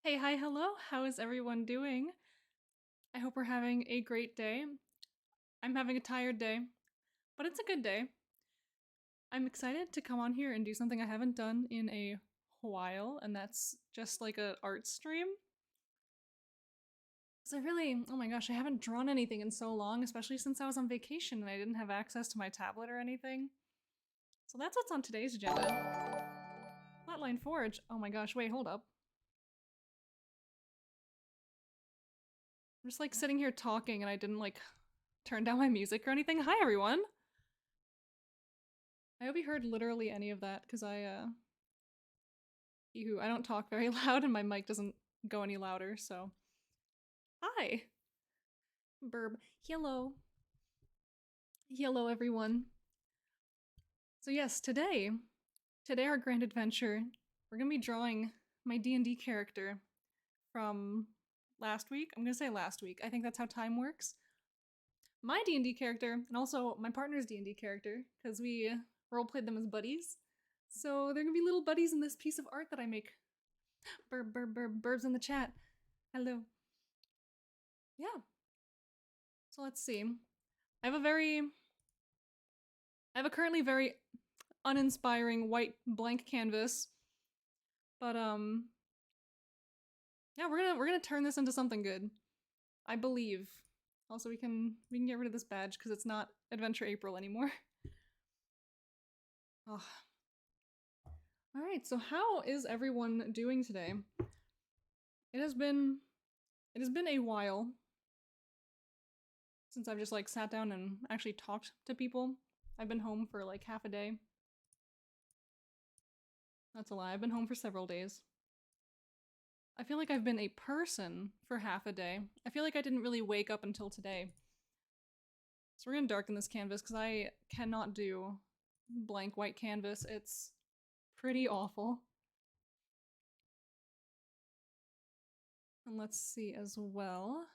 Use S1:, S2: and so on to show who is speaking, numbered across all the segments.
S1: Hey, hi, hello. How is everyone doing? I hope we're having a great day. I'm having a tired day, but it's a good day. I'm excited to come on here and do something I haven't done in a while, and that's just like a art stream. So oh my gosh, I haven't drawn anything in so long, especially since I was on vacation and I didn't have access to my tablet or anything. So that's what's on today's agenda. Flatline Forge. Oh my gosh, wait, hold up. I'm just like sitting here talking and I didn't like turn down my music or anything. Hi everyone! I hope you heard literally any of that, because I don't talk very loud and my mic doesn't go any louder, so. Hi! Burb. Hello. Hello, everyone. So yes, today our grand adventure, we're gonna be drawing my D&D character from last week. I'm gonna say last week. I think that's how time works. My D&D character, and also my partner's D&D character, because we roleplayed them as buddies. So they're gonna be little buddies in this piece of art that I make. Burb, burb, burb, burbs in the chat. Hello. Yeah. So let's see. I have a currently very uninspiring white blank canvas. But yeah, we're gonna turn this into something good. I believe. Also we can get rid of this badge because it's not Adventure April anymore. Oh. Alright, so how is everyone doing today? It has been a while since I've just like sat down and actually talked to people. I've been home for like half a day. That's a lie. I've been home for several days. I feel like I've been a person for half a day. I feel like I didn't really wake up until today. So we're gonna darken this canvas because I cannot do blank white canvas. It's pretty awful. And let's see as well.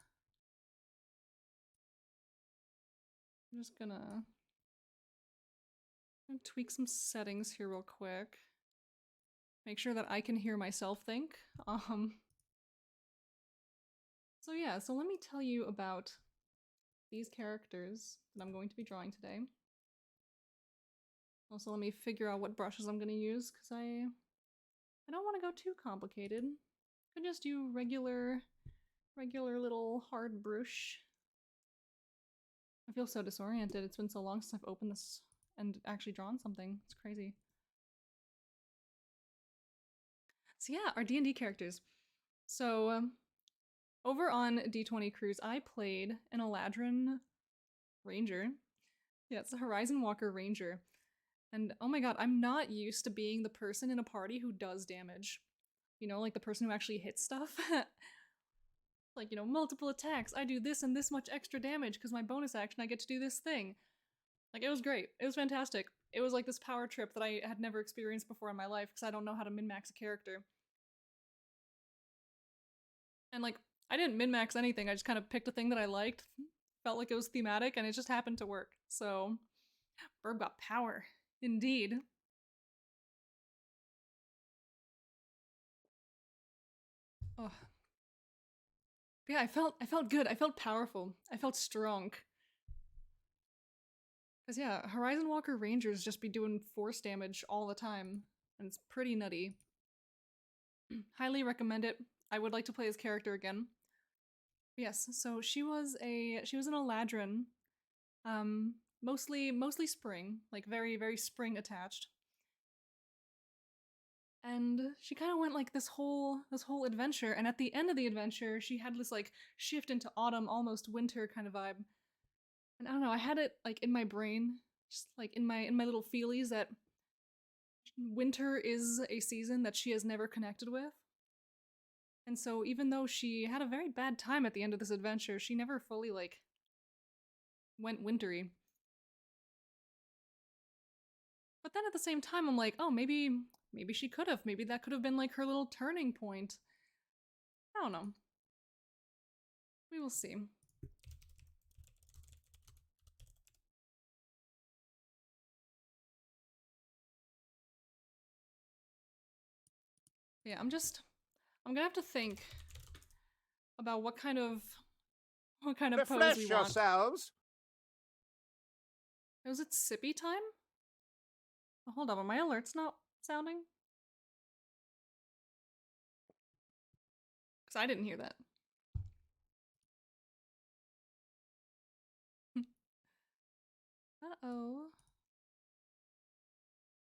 S1: I'm just gonna tweak some settings here real quick. Make sure that I can hear myself think. So yeah, so let me tell you about these characters that I'm going to be drawing today. Also, let me figure out what brushes I'm gonna use, because I don't want to go too complicated. Could just do regular little hard brush. I feel so disoriented. It's been so long since I've opened this and actually drawn something. It's crazy. So yeah, our D&D characters. So over on D20 Cruise, I played an Eladrin Ranger. Yeah, it's a Horizon Walker Ranger. And oh my god, I'm not used to being the person in a party who does damage. You know, like the person who actually hits stuff. Like, you know, multiple attacks. I do this and this much extra damage because my bonus action I get to do this thing. Like, it was great. It was fantastic. It was like this power trip that I had never experienced before in my life because I don't know how to min-max a character. And like, I didn't min-max anything. I just kind of picked a thing that I liked, felt like it was thematic, and it just happened to work. So, Burb got power. Indeed. Oh. But yeah, I felt good. I felt powerful. I felt strong. Cause yeah, Horizon Walker Rangers just be doing force damage all the time, and it's pretty nutty. Highly recommend it. I would like to play this character again. Yes, so she was an Eladrin, mostly spring, like very spring attached. And she kind of went like this whole adventure, and at the end of the adventure, she had this like shift into autumn, almost winter kind of vibe. And I don't know, I had it like in my brain, just like in my little feelies that winter is a season that she has never connected with. And so even though she had a very bad time at the end of this adventure, she never fully like went wintry. But then at the same time I'm like, oh, maybe she could have. Maybe that could have been like her little turning point. I don't know. We will see. Yeah, I'm just I'm gonna have to think about what kind of pose we
S2: Refresh
S1: want.
S2: yourselves.
S1: Was it sippy time? Oh, hold on, are my alerts not sounding? Because I didn't hear that. Uh-oh.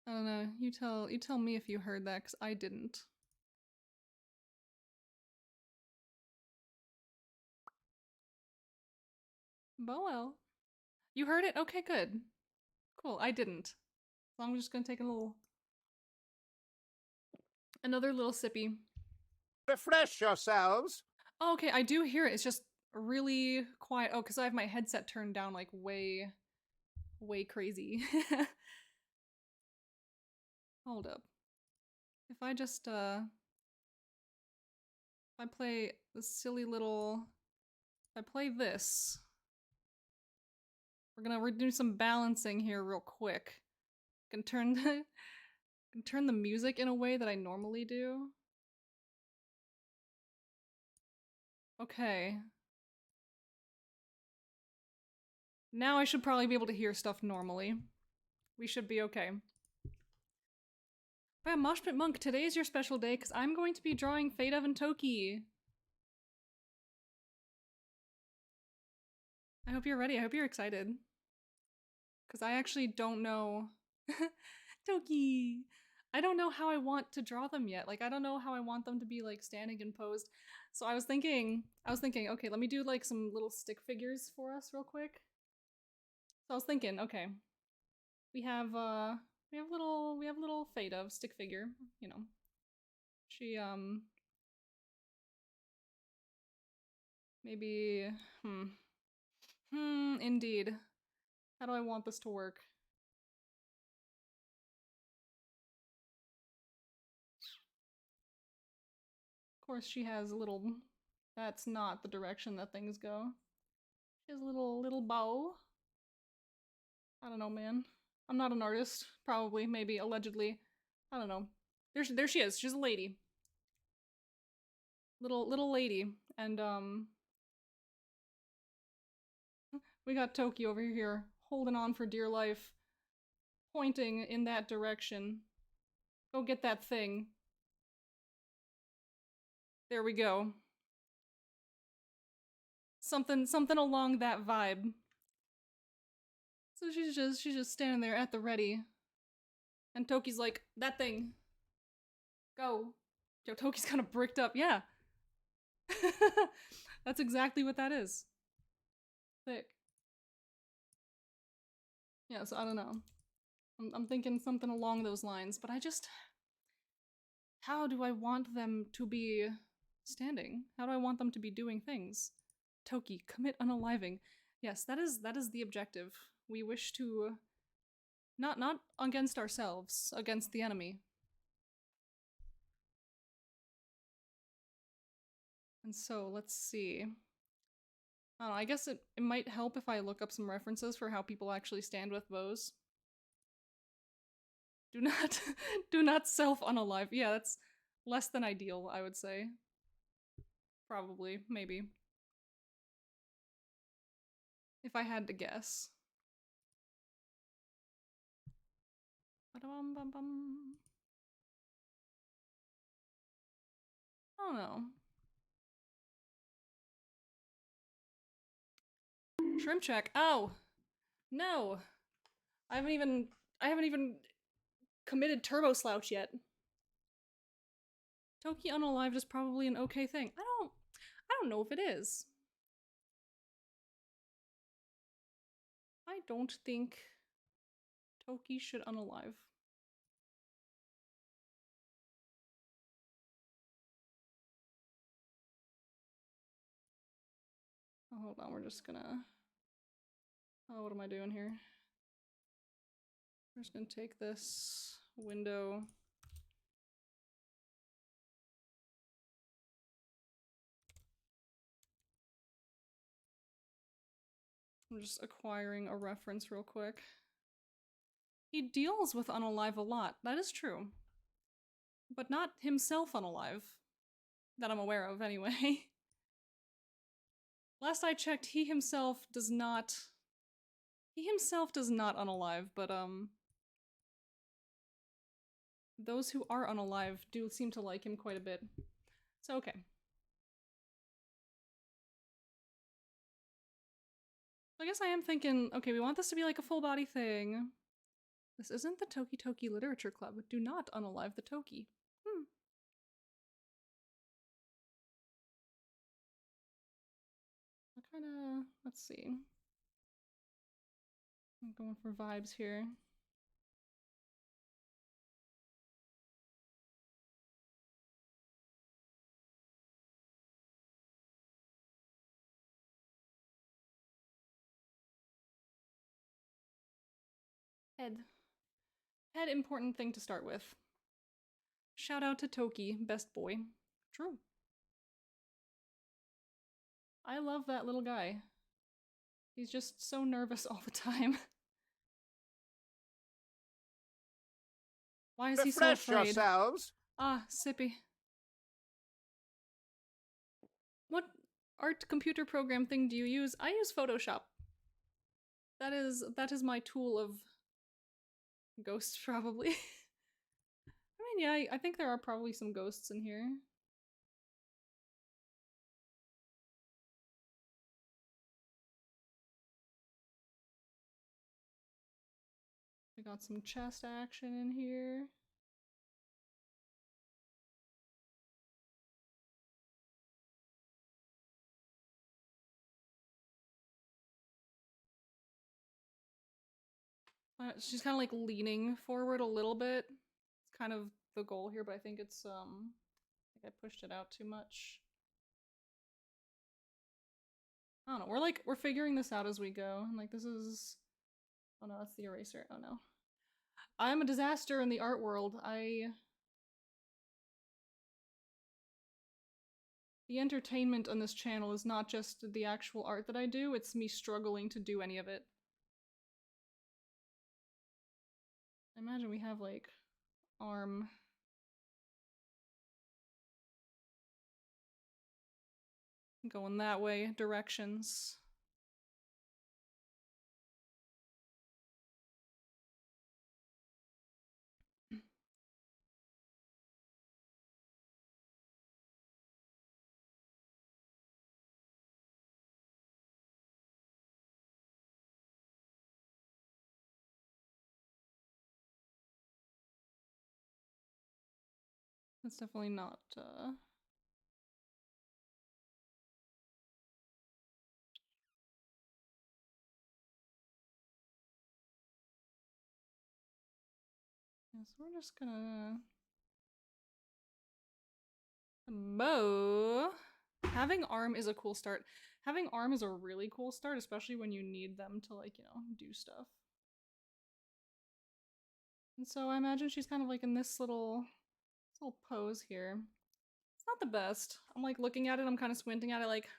S1: I don't know. You tell me if you heard that, because I didn't. But well. You heard it? Okay, good. Cool, I didn't. So I'm just gonna take another little sippy.
S2: Refresh yourselves.
S1: Oh, okay, I do hear it. It's just really quiet. Oh, because I have my headset turned down like way crazy. Hold up. If I just if I play this silly little, if I play this, we're gonna do some balancing here real quick. Can turn can turn the music in a way that I normally do. Okay. Now I should probably be able to hear stuff normally. We should be okay. But yeah, Moshpit Monk, today is your special day because I'm going to be drawing Fate of and Toki. I hope you're ready. I hope you're excited. Because I actually don't know. Toki! I don't know how I want to draw them yet. Like, I don't know how I want them to be, like, standing and posed. So I was thinking, okay, let me do, like, some little stick figures for us real quick. So I was thinking, okay. We have little Fate of stick figure, you know. She, maybe, indeed. How do I want this to work? Of course, she has a little. That's not the direction that things go. She has a little bow. I don't know, man. I'm not an artist. Probably, maybe, allegedly. I don't know. There she is. She's a lady. Little lady. And, we got Toki over here, holding on for dear life. Pointing in that direction. Go get that thing. There we go. Something along that vibe. So she's just standing there at the ready. And Toki's like, that thing. Go. Yo, Toki's kind of bricked up. Yeah. That's exactly what that is. Thick. Yeah, so I don't know. I'm thinking something along those lines, but I just... How do I want them to be standing? How do I want them to be doing things? Toki, commit unaliving. Yes, that is the objective. We wish to... Not against ourselves, against the enemy. And so, let's see. I don't know, I guess it might help if I look up some references for how people actually stand with bows. Do not self-unalive. Yeah, that's less than ideal, I would say. Probably, maybe. If I had to guess. Ba-dum-bum-bum. I don't know. Shrimp check. Oh! No! I haven't even committed Turbo Slouch yet. Toki unalived is probably an okay thing. I don't know if it is. I don't think Toki should unalive. Oh, hold on, we're just gonna... Oh, what am I doing here? We're just gonna take this window. I'm just acquiring a reference real quick. He deals with unalive a lot, that is true. But not himself unalive. That I'm aware of, anyway. Last I checked, he himself does not unalive, but those who are unalive do seem to like him quite a bit. So okay. I guess I am thinking, okay, we want this to be like a full body thing. This isn't the Toki Toki Literature Club. Do not unalive the Toki. What kind of, let's see. I'm going for vibes here. Head. Head, important thing to start with. Shout out to Toki, best boy. True. I love that little guy. He's just so nervous all the time. Why is he so
S2: Refresh
S1: afraid?
S2: yourselves.
S1: Ah, Sippy. What art computer program thing do you use? I use Photoshop. That is my tool of ghosts, probably. I mean, yeah, I think there are probably some ghosts in here. We got some chest action in here. She's kind of like leaning forward a little bit. It's kind of the goal here, but I think it's I think I pushed it out too much. I don't know. We're figuring this out as we go. And like this is, oh no, that's the eraser. Oh no. I'm a disaster in the art world. The entertainment on this channel is not just the actual art that I do, it's me struggling to do any of it. I imagine we have like arm. Going that way, directions. That's definitely not, yeah, so we're just gonna... Bow. Having arm is a cool start. Having arm is a really cool start, especially when you need them to, like, you know, do stuff. And so I imagine she's kind of like in this little pose here. It's not the best. I'm like looking at it, I'm kind of squinting at it like,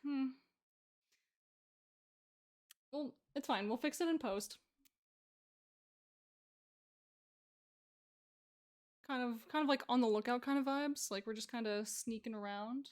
S1: Well, it's fine. We'll fix it in post. Kind of like on the lookout kind of vibes. Like we're just kind of sneaking around.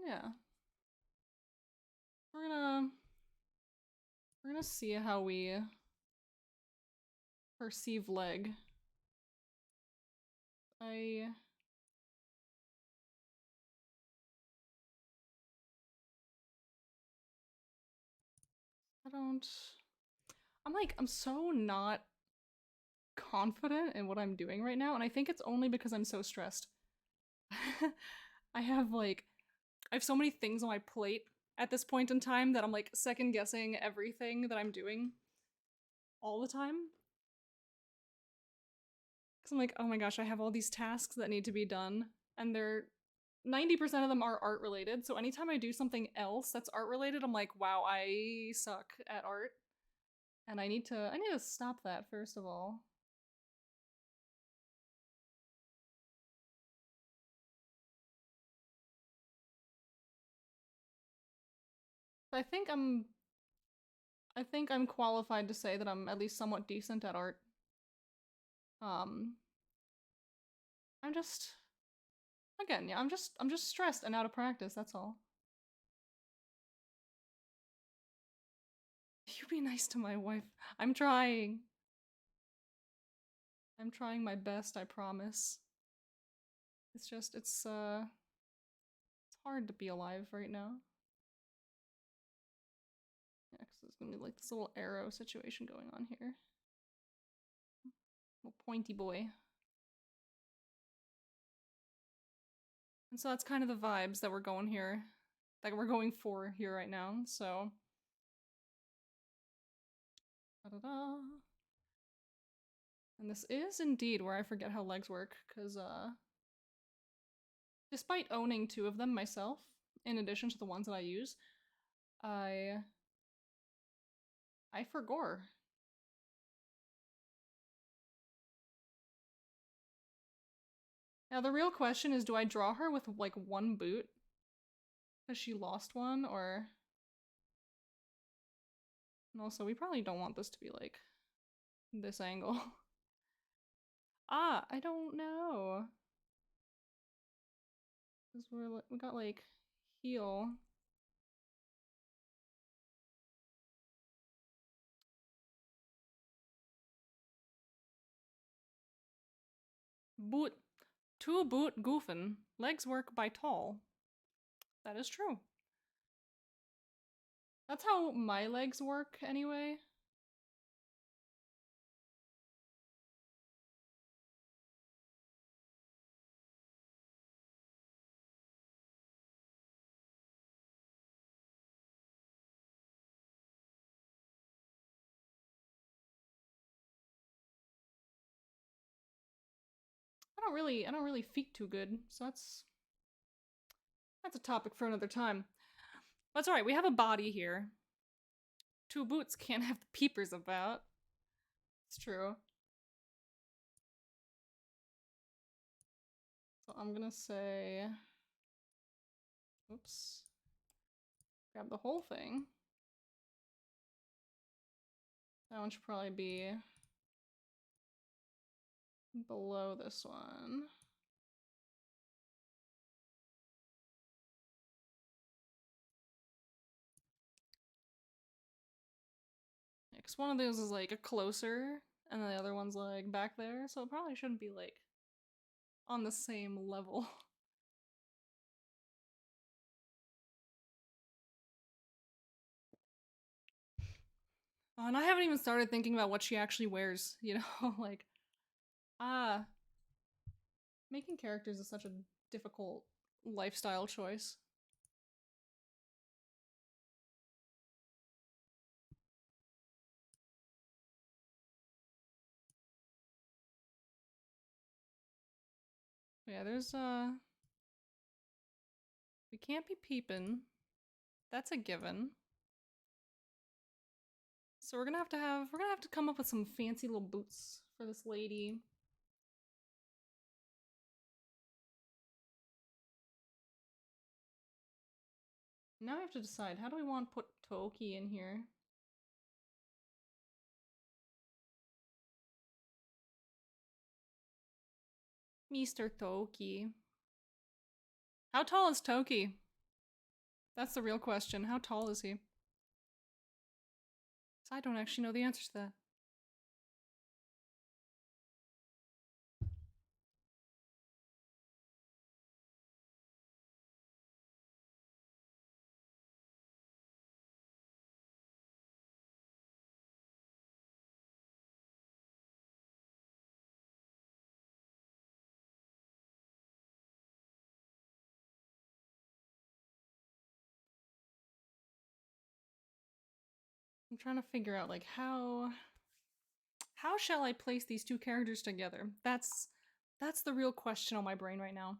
S1: Yeah. We're gonna see how we perceive leg. I'm so not confident in what I'm doing right now, and I think it's only because I'm so stressed. I have so many things on my plate at this point in time that I'm like second guessing everything that I'm doing all the time. Cause I'm like, oh my gosh, I have all these tasks that need to be done, and they're 90% of them are art related, so anytime I do something else that's art related, I'm like, wow, I suck at art. And I need to stop that first of all. I think I'm qualified to say that I'm at least somewhat decent at art. I'm just again, yeah, I'm just stressed and out of practice, that's all. You be nice to my wife. I'm trying. I'm trying my best, I promise. It's just it's hard to be alive right now. Yeah, because there's gonna be like this little arrow situation going on here. Little pointy boy. And so that's kind of the vibes that we're going here. That we're going for here right now, so. Da-da-da. And this is indeed where I forget how legs work, because despite owning 2 of them myself, in addition to the ones that I use, I forgore. Now the real question is, do I draw her with like 1 boot? Because she lost one, or... And also, we probably don't want this to be like this angle. I don't know. Because we got like heel. Boot. 2 boot goofin. Legs work by tall. That is true. That's how my legs work anyway. I don't really feet too good, so that's a topic for another time. That's alright, we have a body here. 2 boots can't have the peepers about. It's true. So I'm gonna say... Oops. Grab the whole thing. That one should probably be below this one. Yeah, because one of those is like a closer, and the other one's like back there, so it probably shouldn't be like on the same level. And I haven't even started thinking about what she actually wears, you know? Like, making characters is such a difficult lifestyle choice. Yeah, there's, we can't be peeping. That's a given. So we're gonna have to come up with some fancy little boots for this lady. Now we have to decide, how do we want to put Toki in here? Mr. Toki. How tall is Toki? That's the real question. How tall is he? I don't actually know the answer to that. I'm trying to figure out like how shall I place these 2 characters together? That's the real question on my brain right now.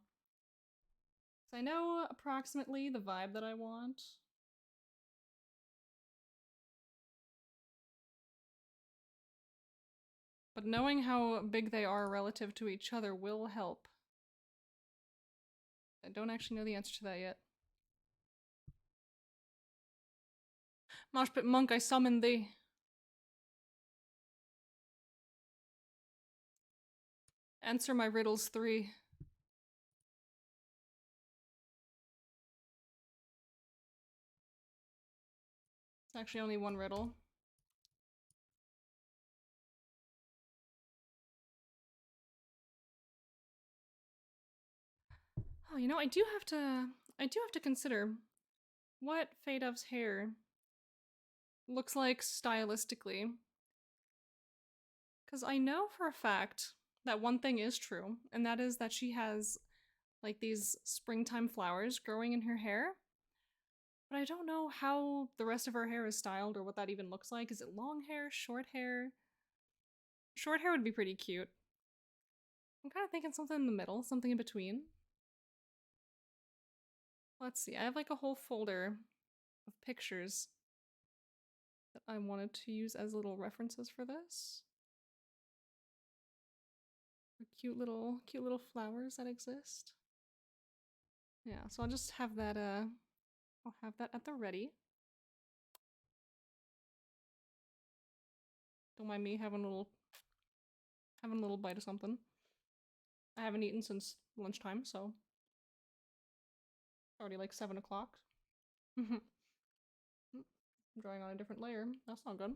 S1: I know approximately the vibe that I want. But knowing how big they are relative to each other will help. I don't actually know the answer to that yet. Moshpit monk, I summon thee. Answer my riddles 3. It's actually only one riddle. Oh, you know, I do have to consider what Fadove's hair looks like stylistically. Because I know for a fact that one thing is true, and that is that she has like these springtime flowers growing in her hair. But I don't know how the rest of her hair is styled or what that even looks like. Is it long hair, short hair? Short hair would be pretty cute. I'm kind of thinking something in the middle, something in between. Let's see, I have like a whole folder of pictures that I wanted to use as little references for this. Cute little flowers that exist. Yeah, so I'll just have that I'll have that at the ready. Don't mind me having a little bite of something. I haven't eaten since lunchtime, so it's already like 7 o'clock. I'm drawing on a different layer. That's not good.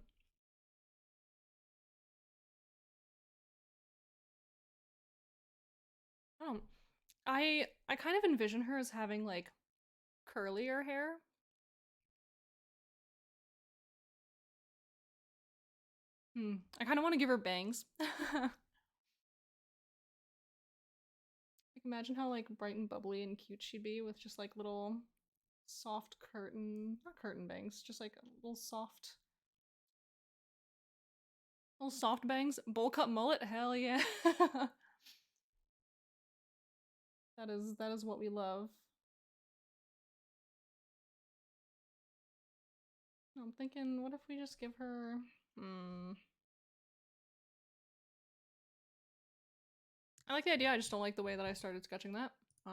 S1: Oh, I kind of envision her as having like curlier hair. I kind of want to give her bangs. Like imagine how like bright and bubbly and cute she'd be with just like little soft not curtain bangs, just like little soft bangs. Bowl cut mullet, hell yeah. That is what we love. I'm thinking, what if we just give her I like the idea, I just don't like the way that I started sketching that. I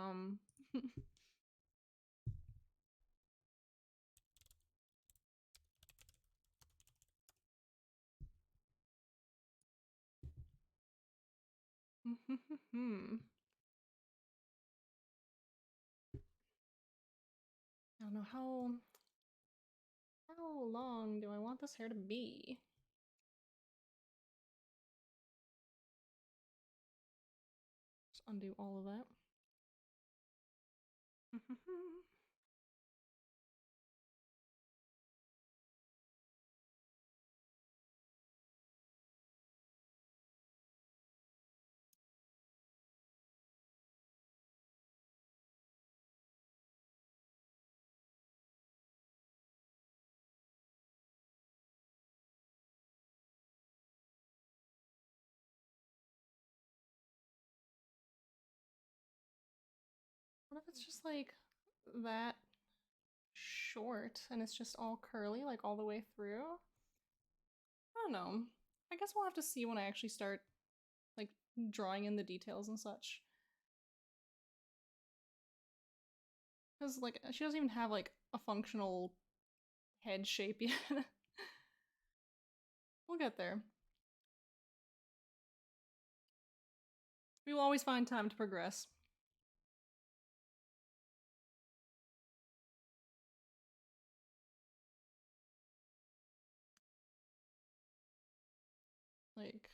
S1: don't know how long do I want this hair to be? Just undo all of that. What if it's just like that short and it's just all curly, like all the way through? I don't know. I guess we'll have to see when I actually start like drawing in the details and such. Because like she doesn't even have like a functional head shape yet. We'll get there. We will always find time to progress. Like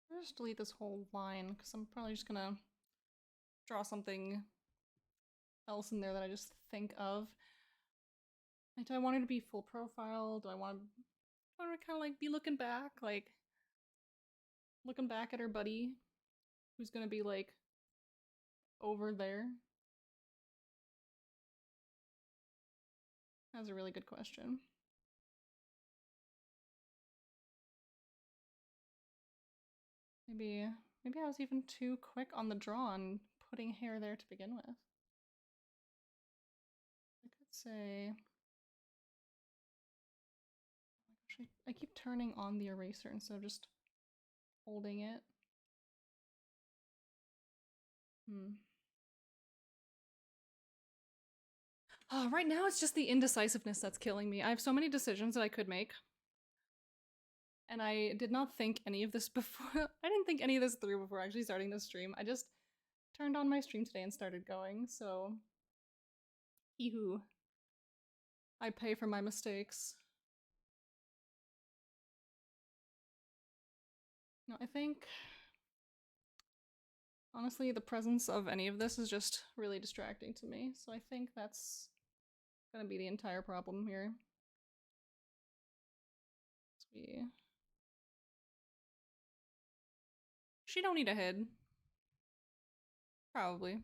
S1: I'll just delete this whole line because I'm probably just gonna draw something else in there that I just think of. Like, do I want her to be full profile? Do I want to kind of like be looking back? Like, Looking back at her buddy, who's gonna be like over there. That's a really good question. Maybe I was even too quick on the draw on putting hair there to begin with. I could say, oh my gosh, I keep turning on the eraser instead of just holding it. Right now it's just the indecisiveness that's killing me. I have so many decisions that I could make. And I did not think any of this before. I didn't think any of this through before actually starting this stream. I just turned on my stream today and started going, so hee-hoo. I pay for my mistakes. No, I think honestly the presence of any of this is just really distracting to me, so I think that's gonna be the entire problem here. She don't need a head. Probably.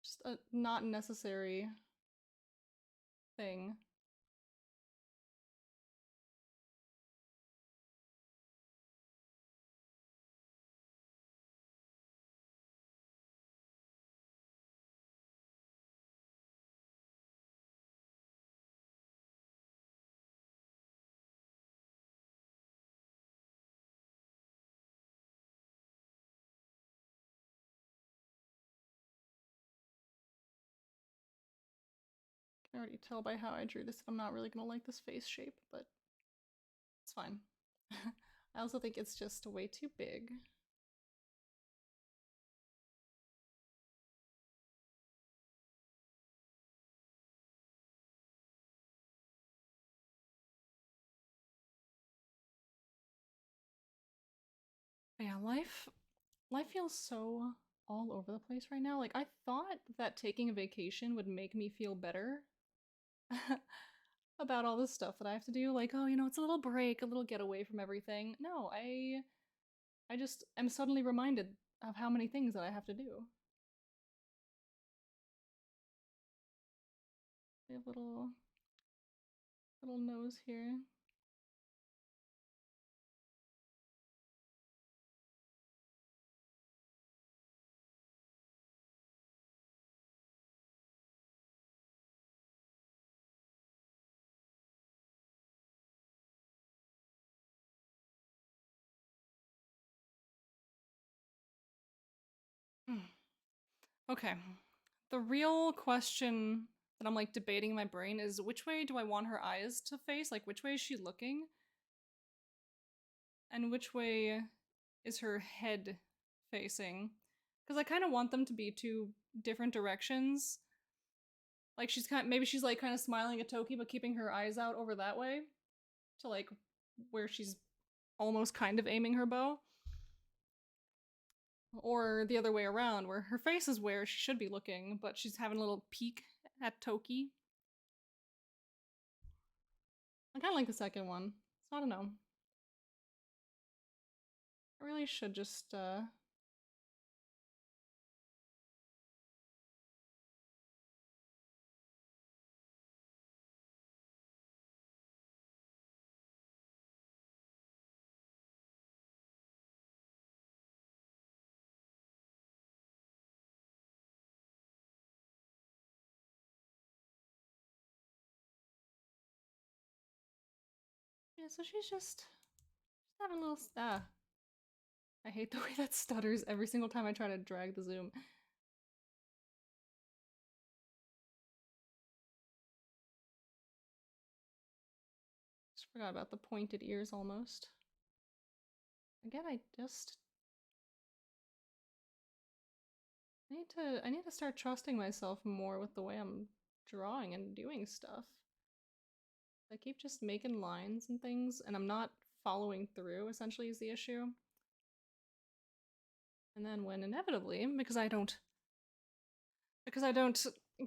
S1: Just a not necessary thing. I can already tell by how I drew this I'm not really gonna like this face shape, but it's fine. I also think it's just way too big. But yeah, life feels so all over the place right now. Like, I thought that taking a vacation would make me feel better about all the stuff that I have to do. Like, oh, you know, it's a little break, a little getaway from everything. No, I just am suddenly reminded of how many things that I have to do. We have little nose here. Okay. The real question that I'm like debating in my brain is which way do I want her eyes to face? Like, which way is she looking? And which way is her head facing? Because I kind of want them to be two different directions. Like maybe she's like kind of smiling at Toki, but keeping her eyes out over that way to like where she's almost kind of aiming her bow. Or the other way around, where her face is where she should be looking, but she's having a little peek at Toki. I kind of like the second one. So I don't know. I really should just, yeah, so she's having a little, I hate the way that stutters every single time I try to drag the zoom. Just forgot about the pointed ears almost. Again, I need to start trusting myself more with the way I'm drawing and doing stuff. I keep just making lines and things, and I'm not following through, essentially, is the issue. And then when inevitably, because I don't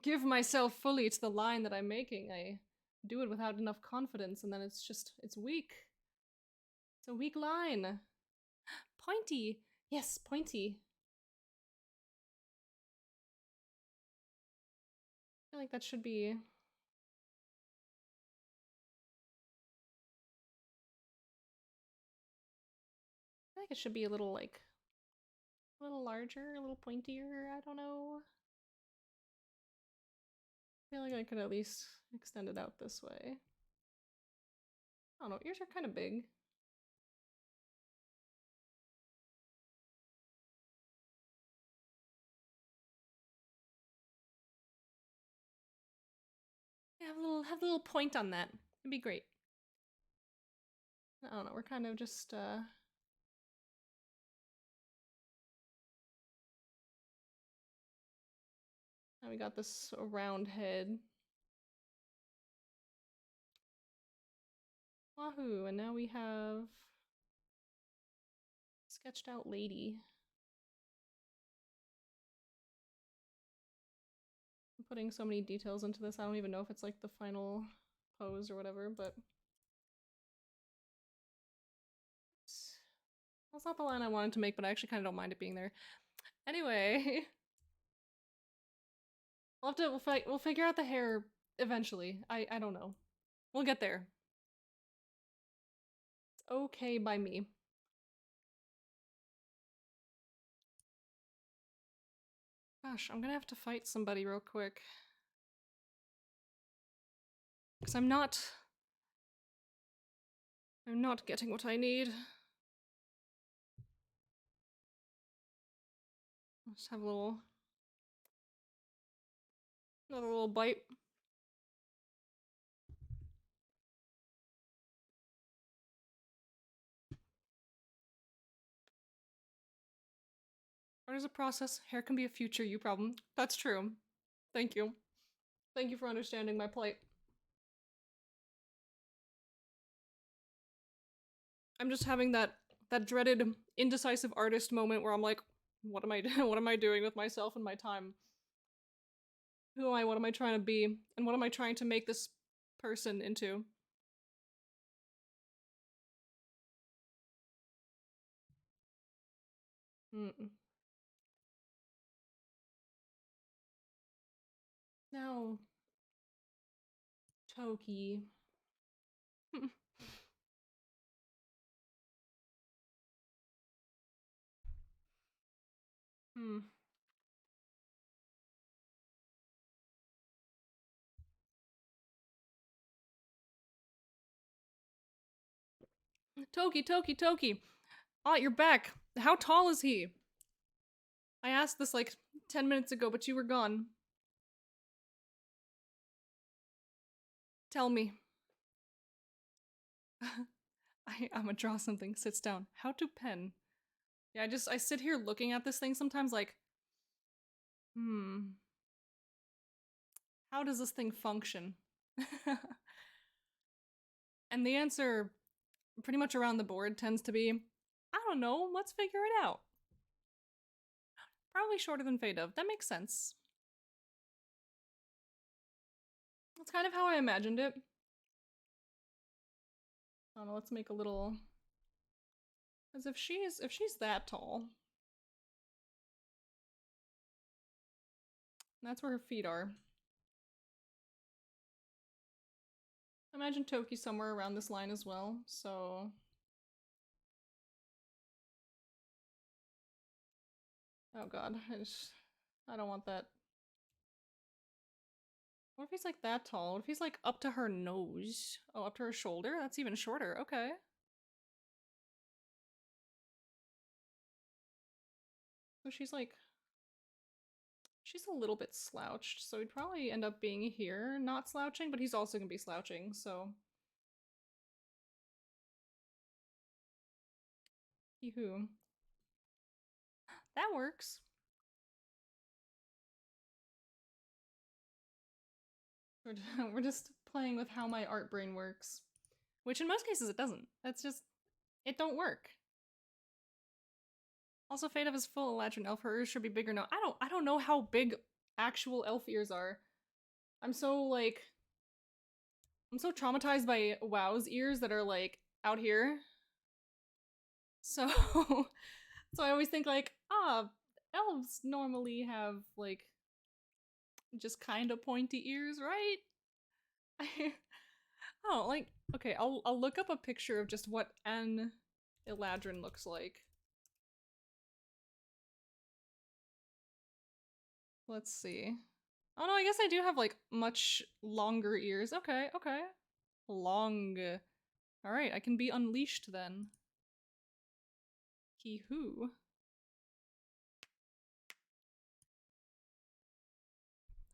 S1: give myself fully to the line that I'm making, I do it without enough confidence, and then it's weak. It's a weak line. Pointy. Yes, pointy. I feel like that should be... I feel like it should be a little, like... a little larger, a little pointier, I don't know. I feel like I could at least extend it out this way. I don't know, ears are kind of big. Yeah, have a little point on that. It'd be great. I don't know, we're kind of just, now we got this round head. Wahoo, and now we have sketched out lady. I'm putting so many details into this, I don't even know if it's like the final pose or whatever, but... That's not the line I wanted to make, but I actually kind of don't mind it being there. Anyway... we'll figure out the hair eventually. I don't know. We'll get there. It's okay by me. Gosh, I'm gonna have to fight somebody real quick. Because I'm not getting what I need. Let's have another little bite. Art is a process. Hair can be a future you problem. That's true. Thank you. Thank you for understanding my plight. I'm just having that dreaded indecisive artist moment where I'm like, what am I what am I doing with myself and my time? Who am I? What am I trying to be? And what am I trying to make this person into? Now, Toki. Toki! Ah, you're back! How tall is he? I asked this like 10 minutes ago, but you were gone. Tell me. I'm gonna draw something. Sits down. How to pen. Yeah, I sit here looking at this thing sometimes like, how does this thing function? And the answer pretty much around the board tends to be, I don't know, let's figure it out. Probably shorter than Fade of. That makes sense. That's kind of how I imagined it. I don't know, let's make a little... Because if she's that tall... That's where her feet are. Imagine Toki somewhere around this line as well, so... Oh god, I don't want that. What if he's like that tall? What if he's like up to her nose? Oh, up to her shoulder? That's even shorter, okay. So she's like... She's a little bit slouched, so he'd probably end up being here, not slouching, but he's also gonna be slouching, so... Yoo-hoo. That works. We're just playing with how my art brain works. Which in most cases it doesn't. That's just... It don't work. Also, Fate of is full Eladrin elf. Her ears should be bigger now. I don't know how big actual elf ears are. I'm so, like... I'm so traumatized by WoW's ears that are, like, out here. So, so I always think like, elves normally have like just kind of pointy ears, right? Oh, like okay, I'll look up a picture of just what an eladrin looks like. Let's see. Oh no, I guess I do have like much longer ears. Okay, okay. Long. Alright, I can be unleashed then. He who?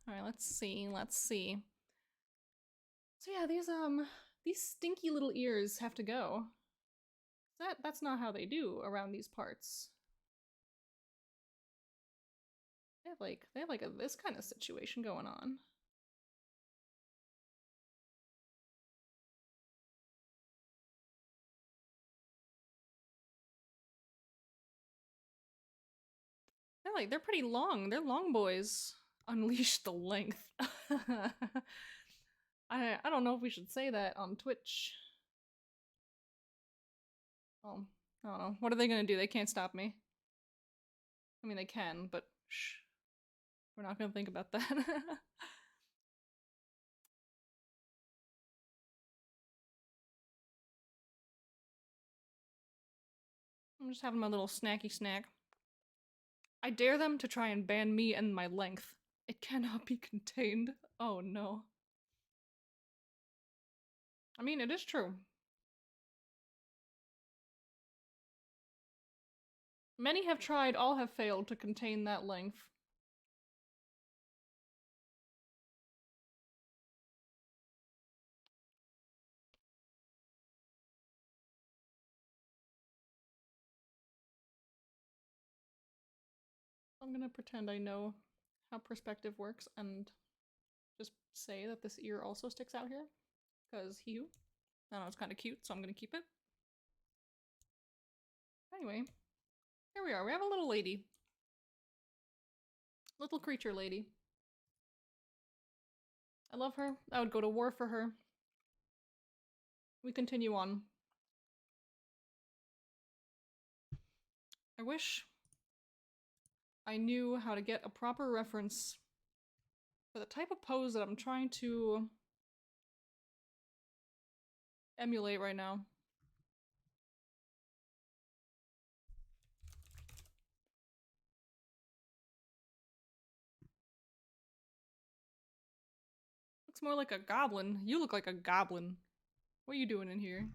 S1: Alright, let's see, let's see. So yeah, these stinky little ears have to go. That's not how they do around these parts. They have like a this kind of situation going on. They're pretty long. They're long boys. Unleash the length. I don't know if we should say that on Twitch. Oh, I don't know. What are they gonna do? They can't stop me. I mean, they can, but shh. We're not gonna think about that. I'm just having my little snacky snack. I dare them to try and ban me and my length. It cannot be contained. Oh no. I mean, it is true. Many have tried, all have failed to contain that length. I'm gonna pretend I know how perspective works and just say that this ear also sticks out here. Because I don't know, it's kind of cute, so I'm gonna keep it. Anyway, here we are. We have a little lady. Little creature lady. I love her. I would go to war for her. We continue on. I wish I knew how to get a proper reference for the type of pose that I'm trying to emulate right now. Looks more like a goblin. You look like a goblin. What are you doing in here?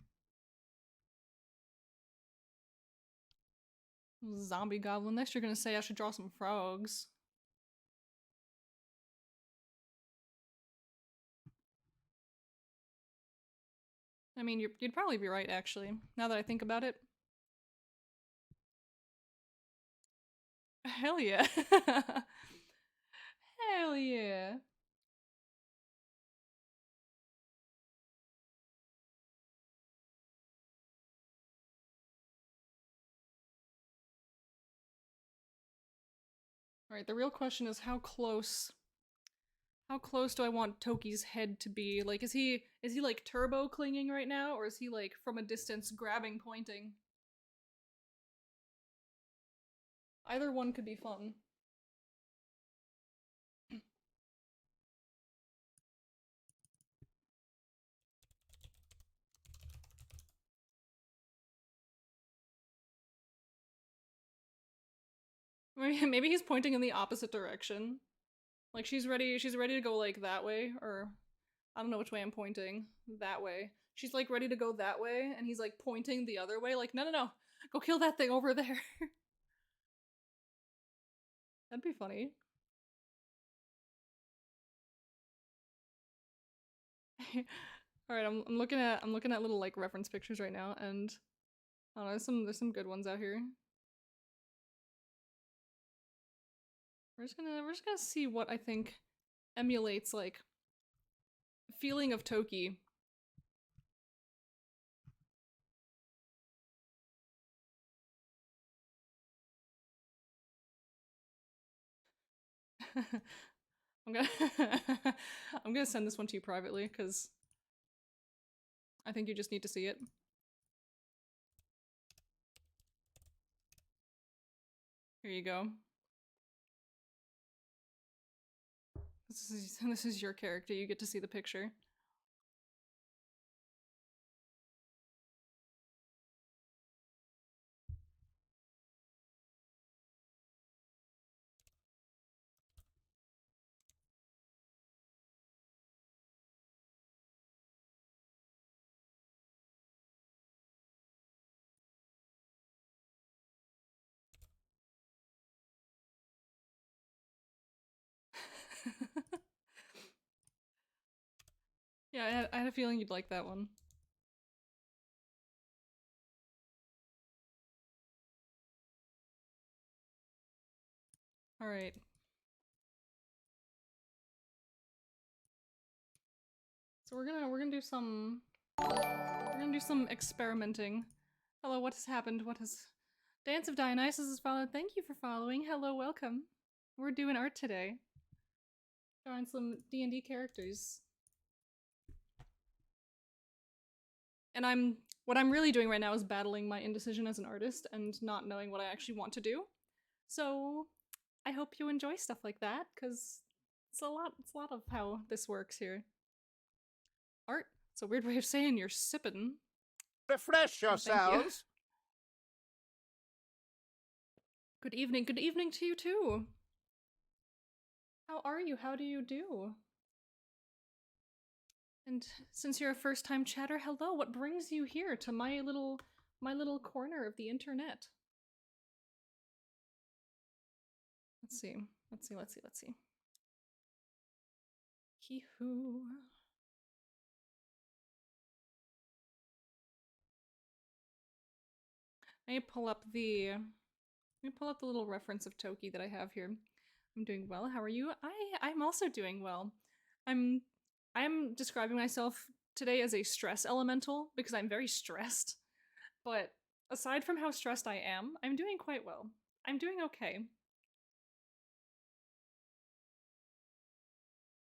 S1: Zombie goblin. Next you're gonna say I should draw some frogs. I mean, you'd probably be right, actually, now that I think about it. Hell yeah. Hell yeah. Alright, the real question is how close do I want Toki's head to be? Like, is he like turbo clinging right now, or is he like from a distance grabbing, pointing? Either one could be fun. Maybe he's pointing in the opposite direction. Like she's ready to go like that way, or I don't know which way I'm pointing. That way. She's like ready to go that way, and he's like pointing the other way, like, no, no, no. Go kill that thing over there. That'd be funny. Alright, I'm looking at little like reference pictures right now, and I don't know, there's some good ones out here. We're just gonna see what I think emulates like feeling of Toki. I'm gonna I'm gonna send this one to you privately because I think you just need to see it. Here you go. This is your character. You get to see the picture. Yeah, I had a feeling you'd like that one. Alright. So we're gonna do some experimenting. Hello, what has happened? What has Dance of Dionysus has followed. Thank you for following. Hello, welcome. We're doing art today. Drawing some D&D characters. And what I'm really doing right now is battling my indecision as an artist and not knowing what I actually want to do. So I hope you enjoy stuff like that, because it's a lot of how this works here. Art? It's a weird way of saying you're sipping.
S2: Refresh
S1: Oh, thank you.
S2: yourselves.
S1: Good evening to you too. How are you? How do you do? And since you're a first-time chatter, hello, what brings you here to my little corner of the internet? Let's see. Hee-hoo. Let me pull up the little reference of Toki that I have here. I'm doing well. How are you? I'm also doing well. I'm describing myself today as a stress elemental because I'm very stressed. But aside from how stressed I am, I'm doing quite well. I'm doing okay.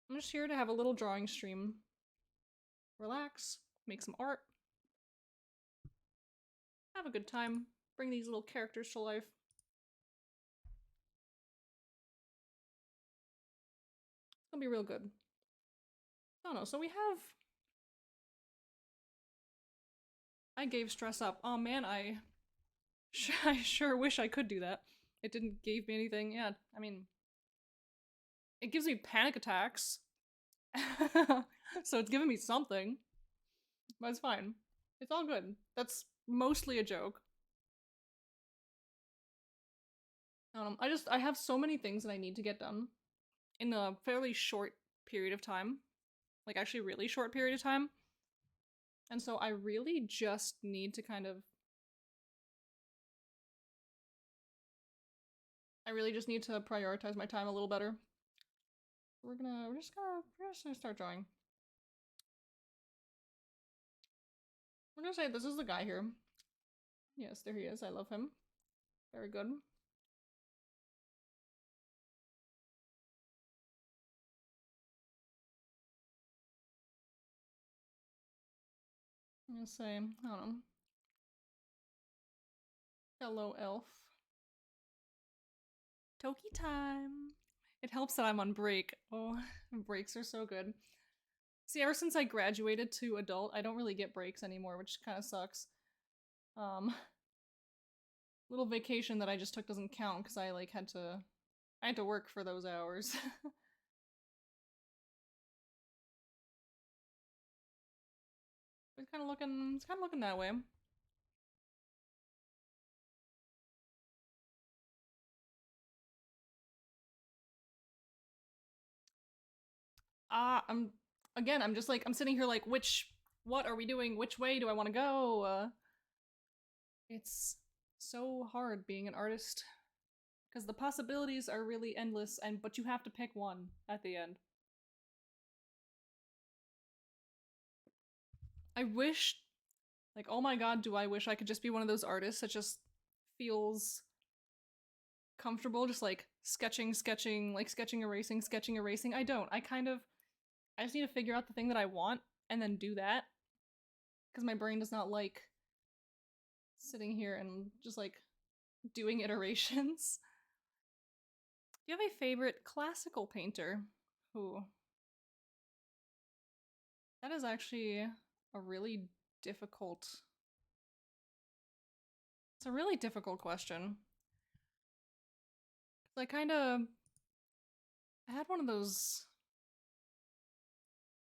S1: I'm just here to have a little drawing stream. Relax, make some art, have a good time, bring these little characters to life. It's gonna be real good. Oh no, so we have... I gave stress up. Oh man, I sure wish I could do that. It didn't give me anything. Yeah, I mean... It gives me panic attacks. So it's giving me something. But it's fine. It's all good. That's mostly a joke. I have so many things that I need to get done in a fairly short period of time. Like, actually really short period of time. And so I really just need to kind of... I really just need to prioritize my time a little better. We're just gonna start drawing. We're gonna say this is the guy here. Yes, there he is. I love him. Very good. I'm gonna say, I don't know. Hello, elf. Toki time! It helps that I'm on break. Oh, breaks are so good. See, ever since I graduated to adult, I don't really get breaks anymore, which kind of sucks. Little vacation that I just took doesn't count because I had to work for those hours. It's kind of looking that way. I'm just like, I'm sitting here like, what are we doing? Which way do I want to go? It's so hard being an artist because the possibilities are really endless, but you have to pick one at the end. I wish, like, oh my god, do I wish I could just be one of those artists that just feels comfortable just like sketching, erasing. I don't. I just need to figure out the thing that I want and then do that. Because my brain does not like sitting here and just like doing iterations. Do you have a favorite classical painter? Ooh, that is actually a really difficult. It's a really difficult question. I kind of. I had one of those.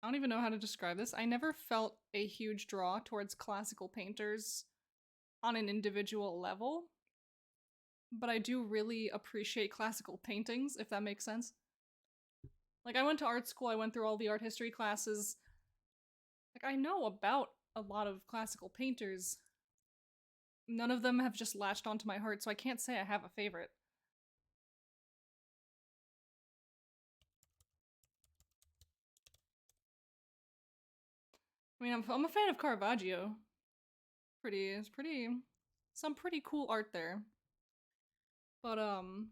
S1: I don't even know how to describe this. I never felt a huge draw towards classical painters on an individual level, but I do really appreciate classical paintings, if that makes sense. Like, I went to art school, I went through all the art history classes. Like, I know about a lot of classical painters. None of them have just latched onto my heart, so I can't say I have a favorite. I mean, I'm a fan of Caravaggio. It's pretty, some pretty cool art there. But, oh,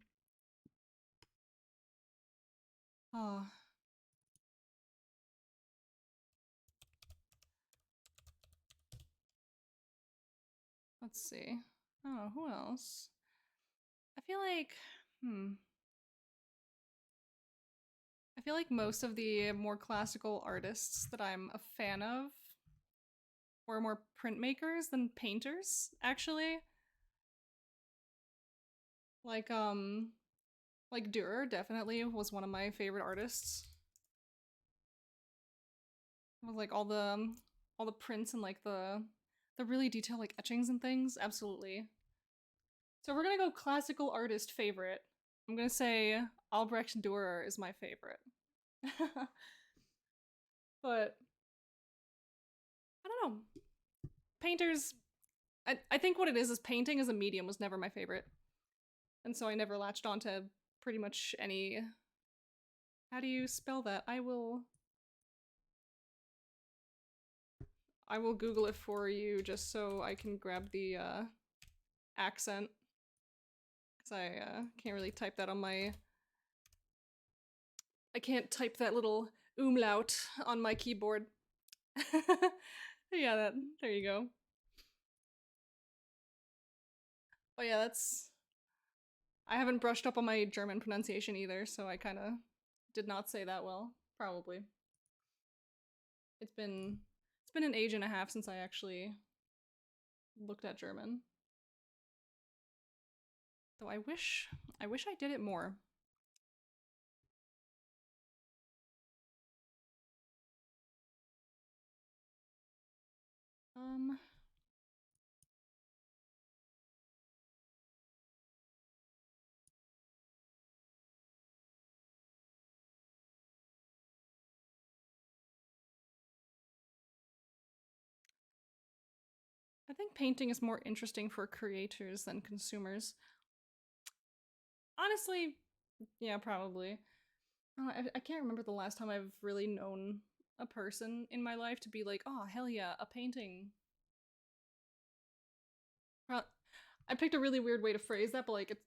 S1: let's see. Oh, who else? I feel like, I feel like most of the more classical artists that I'm a fan of were more printmakers than painters, actually. Like, like Dürer definitely was one of my favorite artists. With like all the prints and like the really detailed like etchings and things, absolutely. So we're gonna go classical artist favorite. I'm gonna say Albrecht Dürer is my favorite. But I don't know. Painters, I think what it is painting as a medium was never my favorite. And so I never latched onto pretty much any. How do you spell that? I will Google it for you just so I can grab the accent. Because I can't really type that on my. I can't type that little umlaut on my keyboard. Yeah, that. There you go. Oh yeah, that's. I haven't brushed up on my German pronunciation either, so I kind of did not say that well. Probably. It's been an age and a half since I actually looked at German. Though I wish I did it more. Um I think painting is more interesting for creators than consumers. Honestly, yeah, probably. I can't remember the last time I've really known a person in my life to be like, oh, hell yeah, a painting. I picked a really weird way to phrase that, but like, it's.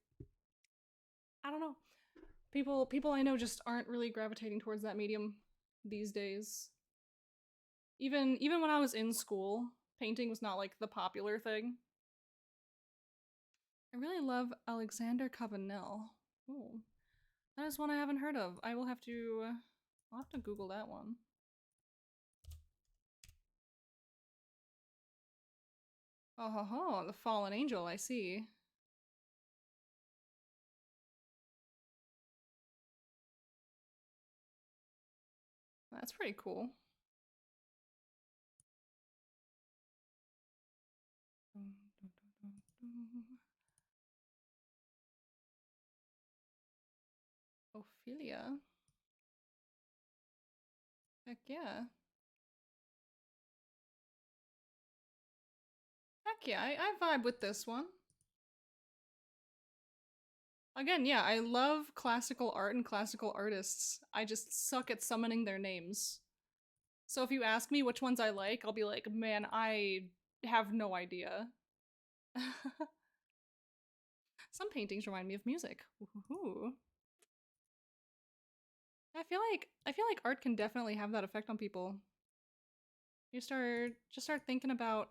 S1: I don't know. People I know just aren't really gravitating towards that medium these days. Even when I was in school, painting was not like the popular thing. I really love Alexander Cabanel. Ooh, that is one I haven't heard of. I'll have to Google that one. Oh ho ho, the fallen angel, I see. That's pretty cool. Ophelia? Heck yeah. Heck yeah, I vibe with this one. Again, yeah, I love classical art and classical artists. I just suck at summoning their names. So if you ask me which ones I like, I'll be like, man, I have no idea. Some paintings remind me of music. Ooh. I feel like art can definitely have that effect on people. You start thinking about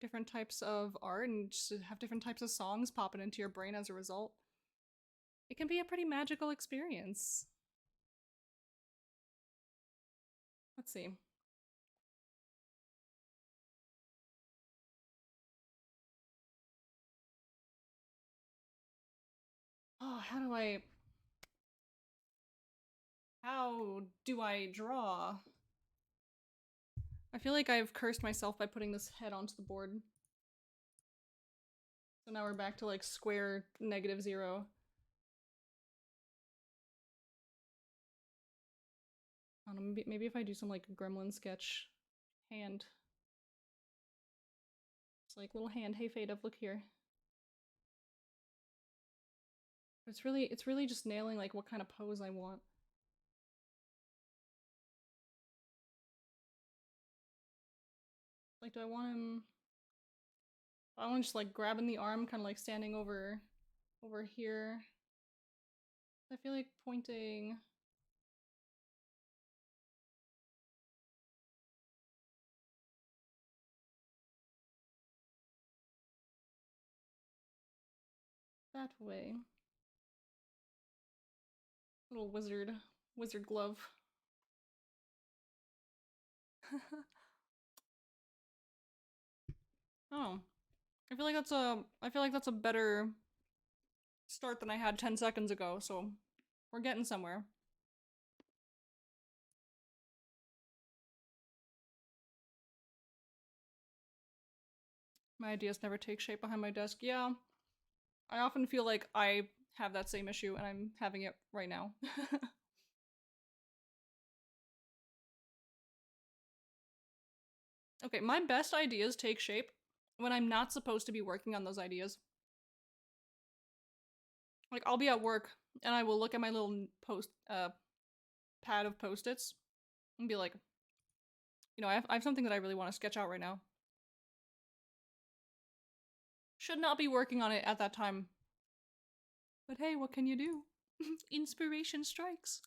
S1: different types of art and just have different types of songs popping into your brain as a result. it can be a pretty magical experience. Let's see. Oh, how do I draw? I feel like I've cursed myself by putting this head onto the board. So now we're back to like square -0. I don't know, maybe if I do some like gremlin sketch hand. It's like little hand, hey Fade up, look here. It's really just nailing like what kind of pose I want. Like, do I want him? I want to just like grabbing the arm, kind of like standing over here. I feel like pointing. That way. Little wizard glove. Oh. I feel like that's a better start than I had 10 seconds ago, so we're getting somewhere. My ideas never take shape behind my desk. Yeah. I often feel like I have that same issue and I'm having it right now. Okay, my best ideas take shape when I'm not supposed to be working on those ideas. Like, I'll be at work and I will look at my little pad of post-its and be like, you know, I have something that I really want to sketch out right now. Should not be working on it at that time. But hey, what can you do? Inspiration strikes.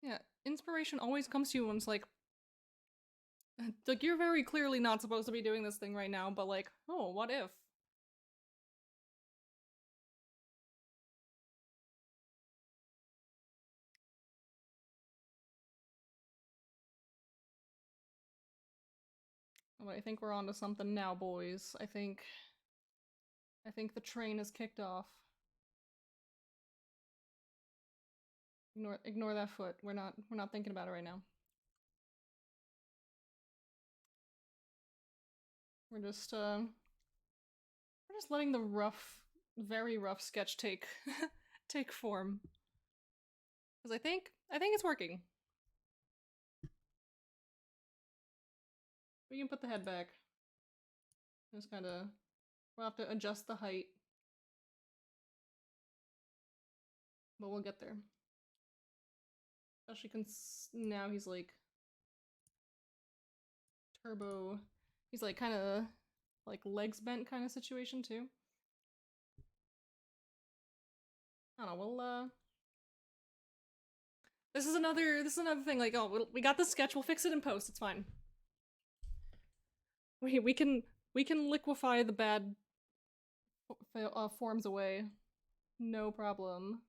S1: Yeah, inspiration always comes to you when it's like you're very clearly not supposed to be doing this thing right now, but like, oh, what if? Oh, I think we're onto something now, boys. I think the train has kicked off. Ignore that foot. We're not thinking about it right now. We're just letting the very rough sketch take take form. Because I think it's working. We can put the head back. Just kinda we'll have to adjust the height. But we'll get there. Especially now he's like turbo. He's like kind of like legs bent kind of situation too. I don't know. We'll This is another thing. Like, oh, we got the sketch. We'll fix it in post. It's fine. We can liquefy the bad forms away. No problem.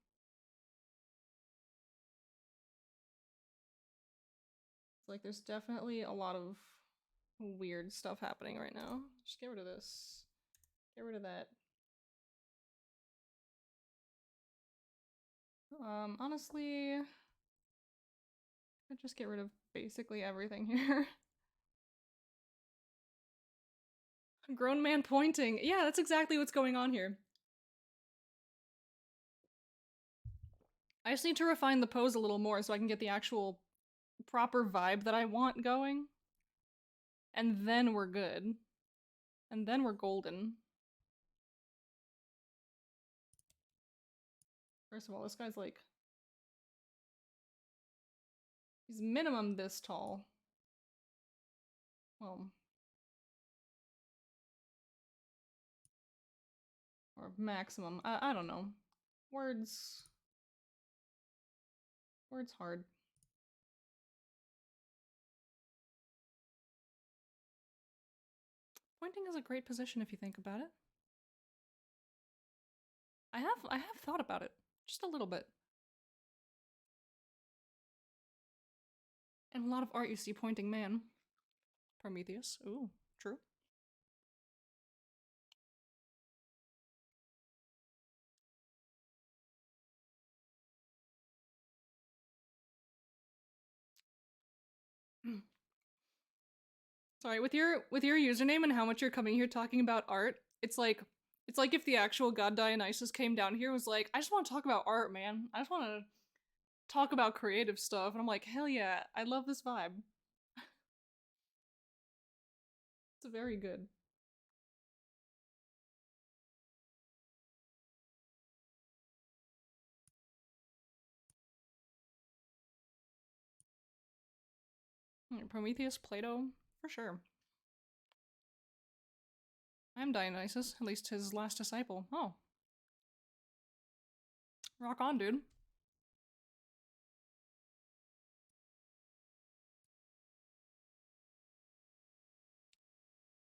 S1: It's like there's definitely a lot of weird stuff happening right now. Just get rid of this. Get rid of that. Honestly, I'd just get rid of basically everything here. Grown man pointing. Yeah, that's exactly what's going on here. I just need to refine the pose a little more so I can get the actual proper vibe that I want going. And then we're good. And then we're golden. First of all, this guy's like... he's minimum this tall. Well... Or maximum. I don't know. Words. Words hard. Pointing is a great position if you think about it. I have thought about it. Just a little bit. And a lot of art you see pointing man. Prometheus. Ooh, true. Sorry, with your username and how much you're coming here talking about art, it's like if the actual god Dionysus came down here and was like, I just want to talk about art, man. I just want to talk about creative stuff. And I'm like, hell yeah, I love this vibe. It's very good. Prometheus, Plato, for sure. I'm Dionysus, at least his last disciple. Oh. Rock on, dude.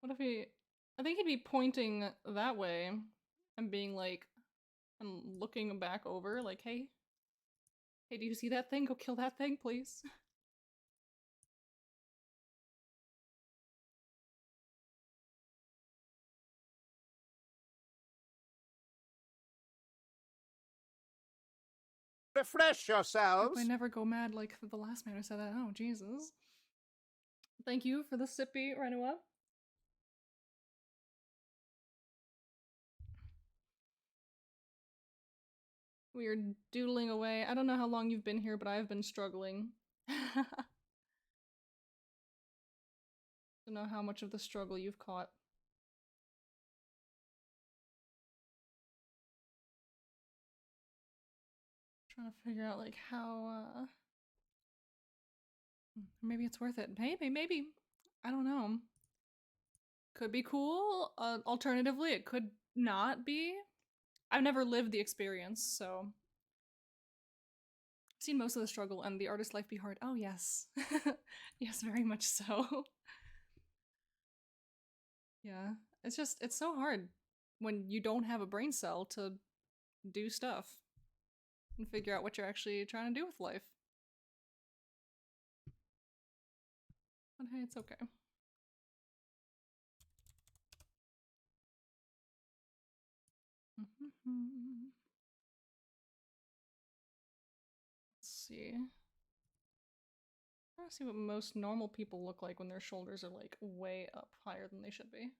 S1: What if he... I think he'd be pointing that way and being like... and looking back over, like, hey. Hey, do you see that thing? Go kill that thing, please.
S2: Refresh
S1: Hope
S2: yourselves.
S1: I never go mad like the last man who said that. Oh, Jesus. Thank you for the sippy, Renua. We are doodling away. I don't know how long you've been here, but I've been struggling. Don't know how much of the struggle you've caught. Trying to figure out like how maybe it's worth it. Maybe. I don't know. Could be cool. Alternatively, it could not be. I've never lived the experience, so I've seen most of the struggle and the artist life be hard. Oh yes. Yes, very much so. Yeah. It's so hard when you don't have a brain cell to do stuff and figure out what you're actually trying to do with life. But hey, it's okay. Let's see. I want to see what most normal people look like when their shoulders are like way up higher than they should be.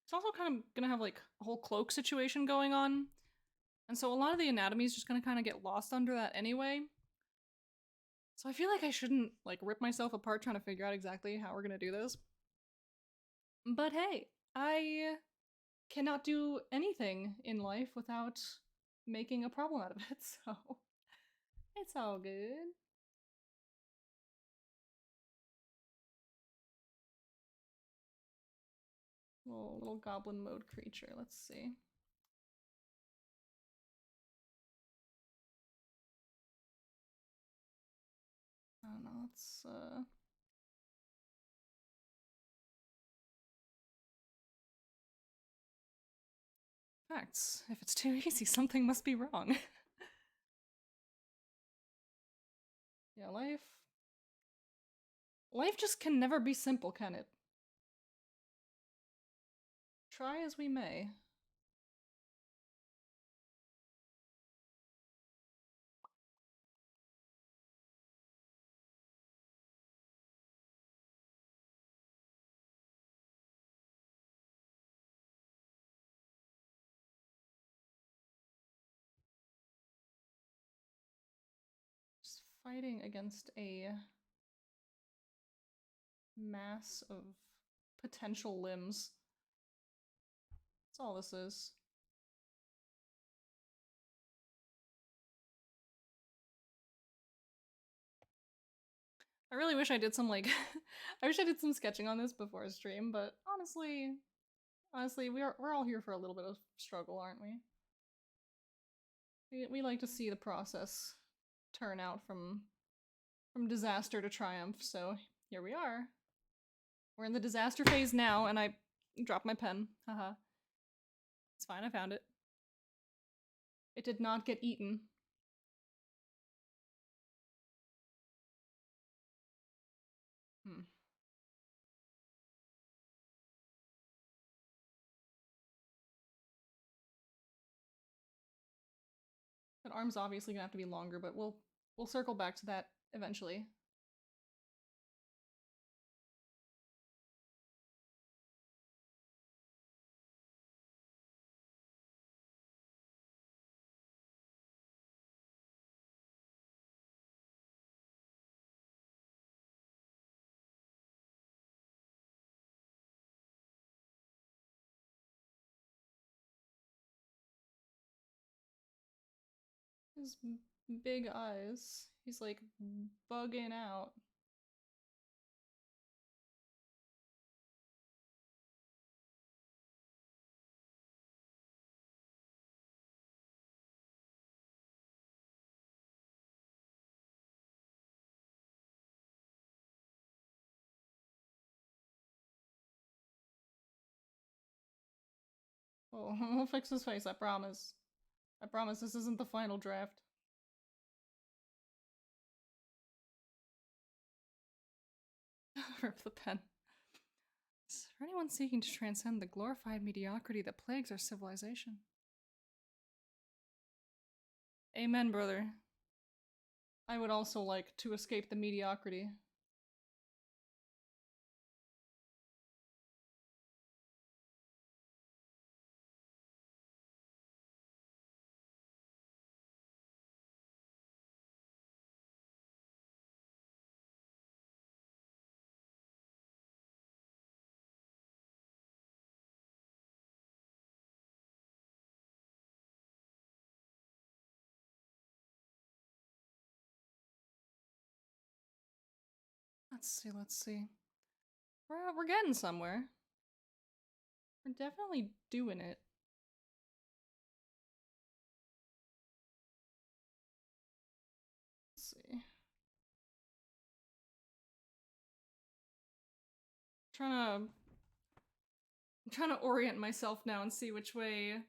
S1: It's also kind of gonna have like a whole cloak situation going on. And so a lot of the anatomy is just gonna kind of get lost under that anyway. So I feel like I shouldn't like rip myself apart trying to figure out exactly how we're gonna do this. But hey, I cannot do anything in life without making a problem out of it, so it's all good. Little goblin mode creature, let's see. I don't know, let's facts. If it's too easy, something must be wrong. Yeah, life just can never be simple, can it? Try as we may. Just fighting against a mass of potential limbs. That's all this is. I really wish I did some like I wish I did some sketching on this before stream, but honestly, we're all here for a little bit of struggle, aren't we? We like to see the process turn out from disaster to triumph, so here we are. We're in the disaster phase now, and I dropped my pen. Haha. It's fine, I found it. It did not get eaten. That arm's obviously gonna have to be longer, but we'll circle back to that eventually. His big eyes. He's like bugging out. Oh, we'll fix his face, I promise. I promise this isn't the final draft. Rip the pen. For anyone seeking to transcend the glorified mediocrity that plagues our civilization. Amen, brother. I would also like to escape the mediocrity. Let's see. We're getting somewhere. We're definitely doing it. Let's see. I'm trying to orient myself now and see which way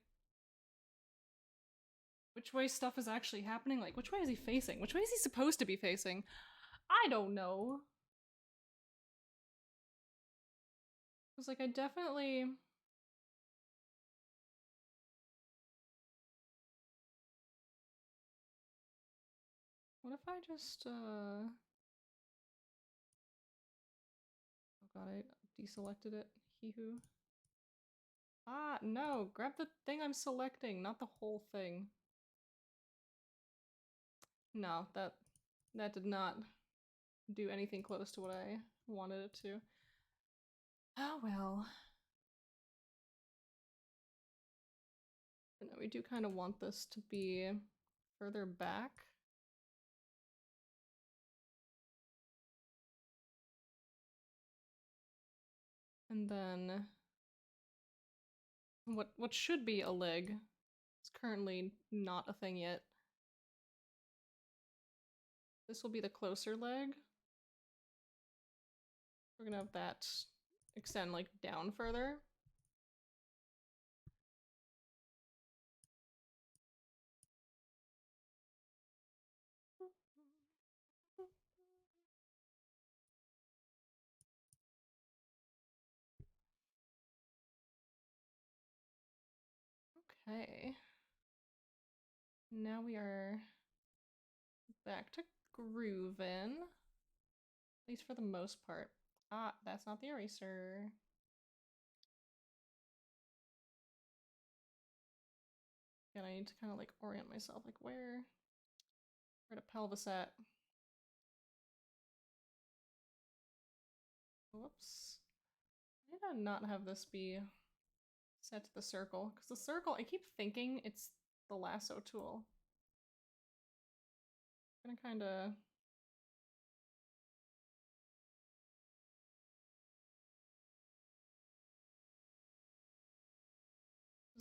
S1: stuff is actually happening. Like, which way is he facing? Which way is he supposed to be facing? I don't know. Cause like I definitely what if I just oh god, I deselected it. Hee-hoo. Ah, no, grab the thing I'm selecting, not the whole thing. No, that did not do anything close to what I wanted it to. Oh well. But no, we do kind of want this to be further back. And then what should be a leg is currently not a thing yet. This will be the closer leg. We're gonna have that extend like down further. Okay. Now we are back to grooving. At least for the most part. Ah, that's not the eraser. And I need to kind of like orient myself, like where to pelvis at. Whoops. I need to not have this be set to the circle, because the circle, I keep thinking it's the lasso tool. I'm gonna kind of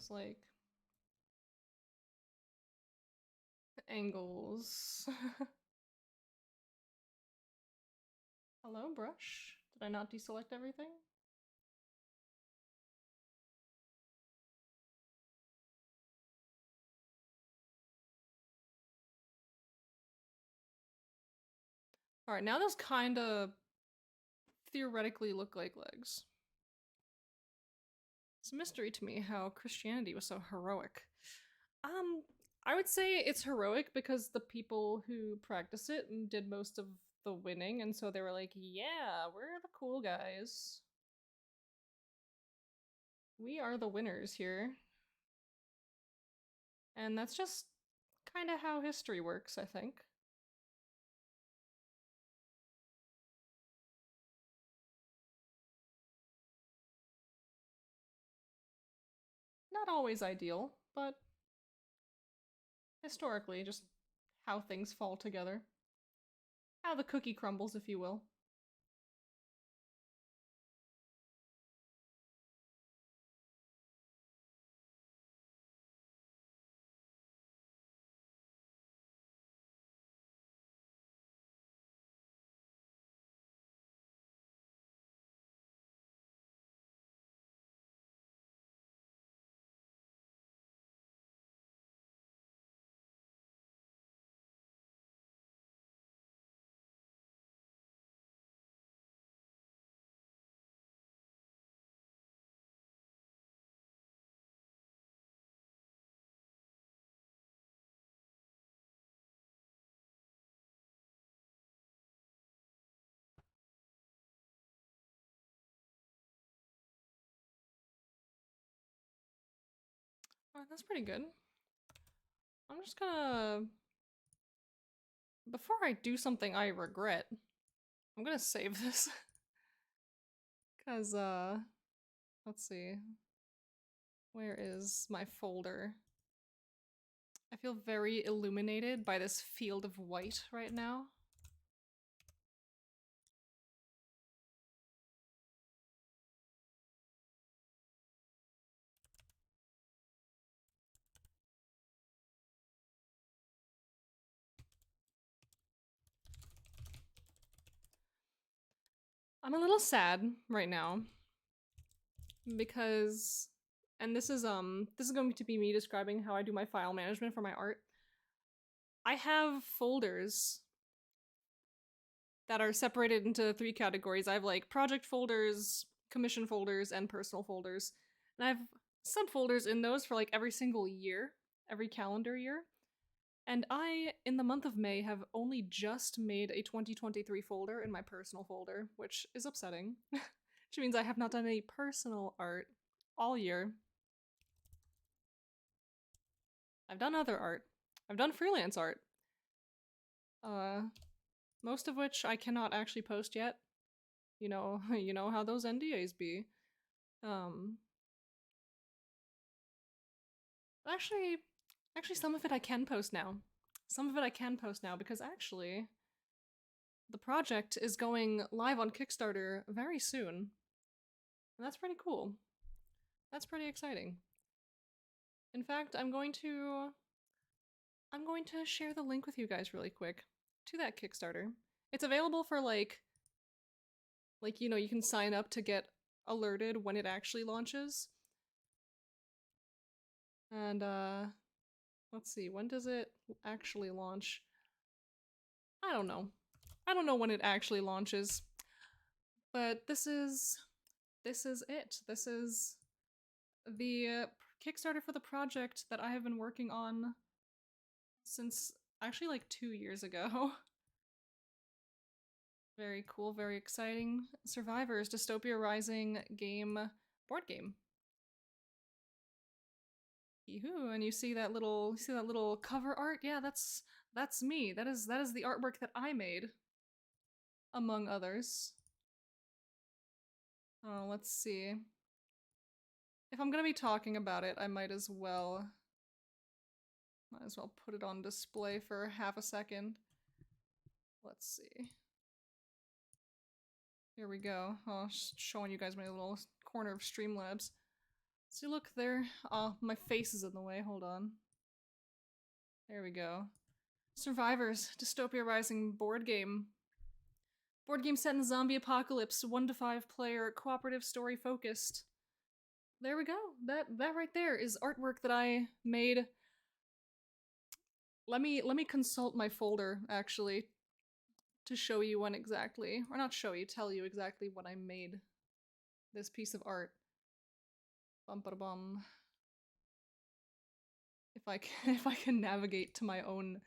S1: Just like angles. Hello, brush. Did I not deselect everything? Alright, now those kinda theoretically look like legs. It's a mystery to me how Christianity was so heroic. I would say it's heroic because the people who practice it and did most of the winning, and so they were like, yeah, we're the cool guys. We are the winners here. And that's just kind of how history works, I think. Not always ideal, but historically, just how things fall together. How the cookie crumbles, if you will. Alright, that's pretty good. I'm just gonna... Before I do something I regret, I'm gonna save this. Cause, let's see. Where is my folder? I feel very illuminated by this field of white right now. I'm a little sad right now because, and this is going to be me describing how I do my file management for my art. I have folders that are separated into 3 categories. I have like project folders, commission folders, and personal folders. And I have subfolders in those for like every single year, every calendar year. And I, in the month of May, have only just made a 2023 folder in my personal folder, which is upsetting. Which means I have not done any personal art all year. I've done other art. I've done freelance art. Most of which I cannot actually post yet. You know how those NDAs be. Actually, some of it I can post now. Some of it I can post now because actually, the project is going live on Kickstarter very soon. And that's pretty cool. That's pretty exciting. In fact, I'm going to share the link with you guys really quick to that Kickstarter. It's available for like you can sign up to get alerted when it actually launches. And let's see, when does it actually launch? I don't know. I don't know when it actually launches. But this is it. This is the Kickstarter for the project that I have been working on since actually like 2 years ago. Very cool, very exciting. Survivors Dystopia Rising game, board game. Yoo-hoo, and you see that little cover art? Yeah, that's me. That is the artwork that I made, among others. Oh, let's see. If I'm gonna be talking about it, I might as well put it on display for half a second. Let's see. Here we go. Oh, just showing you guys my little corner of Streamlabs. See, look there. Oh, my face is in the way. Hold on. There we go. Survivors, Dystopia Rising board game. Board game set in zombie apocalypse, 1 to 5 player, cooperative story focused. There we go. That right there is artwork that I made. Let me consult my folder actually to show you when exactly, or not show you, tell you exactly when I made this piece of art. Bum ba bum. If I can, if I can navigate to my own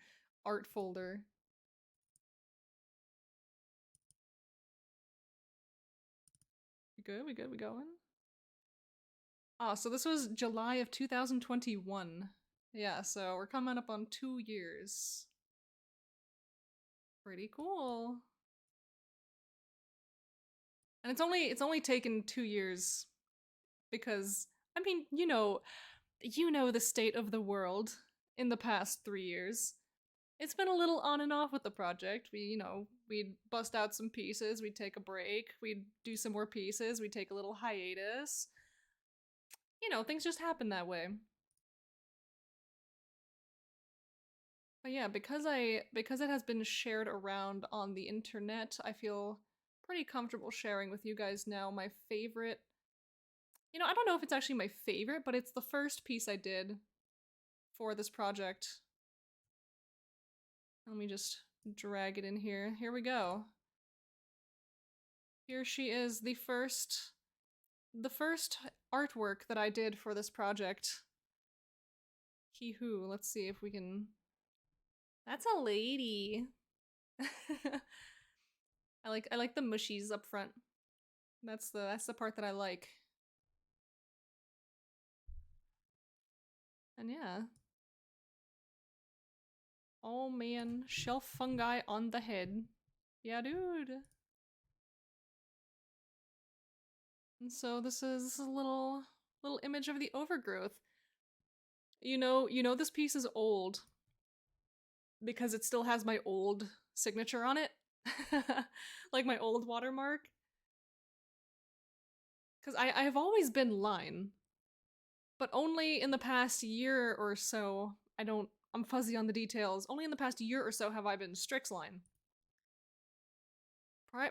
S1: art folder. We good? We good? We going? Ah, so this was July of 2021. Yeah, so we're coming up on 2 years. Pretty cool. And it's only taken 2 years because I mean, you know the state of the world in the past 3 years. It's been a little on and off with the project. We'd bust out some pieces, we'd take a break, we'd do some more pieces, we'd take a little hiatus. Things just happen that way. But yeah, because it has been shared around on the internet, I feel pretty comfortable sharing with you guys now my favorite. I don't know if it's actually my favorite, but it's the first piece I did for this project. Let me just drag it in here. Here we go. Here she is, the first artwork that I did for this project. Hee-hoo, let's see if we can... That's a lady! I like the mushies up front. That's the part that I like. And yeah. Oh man, shelf fungi on the head. Yeah, dude. And so this is a little image of the overgrowth. You know this piece is old because it still has my old signature on it. Like my old watermark. Because I have always been line. But only in the past year or so, I'm fuzzy on the details, only in the past year or so have I been Strix line.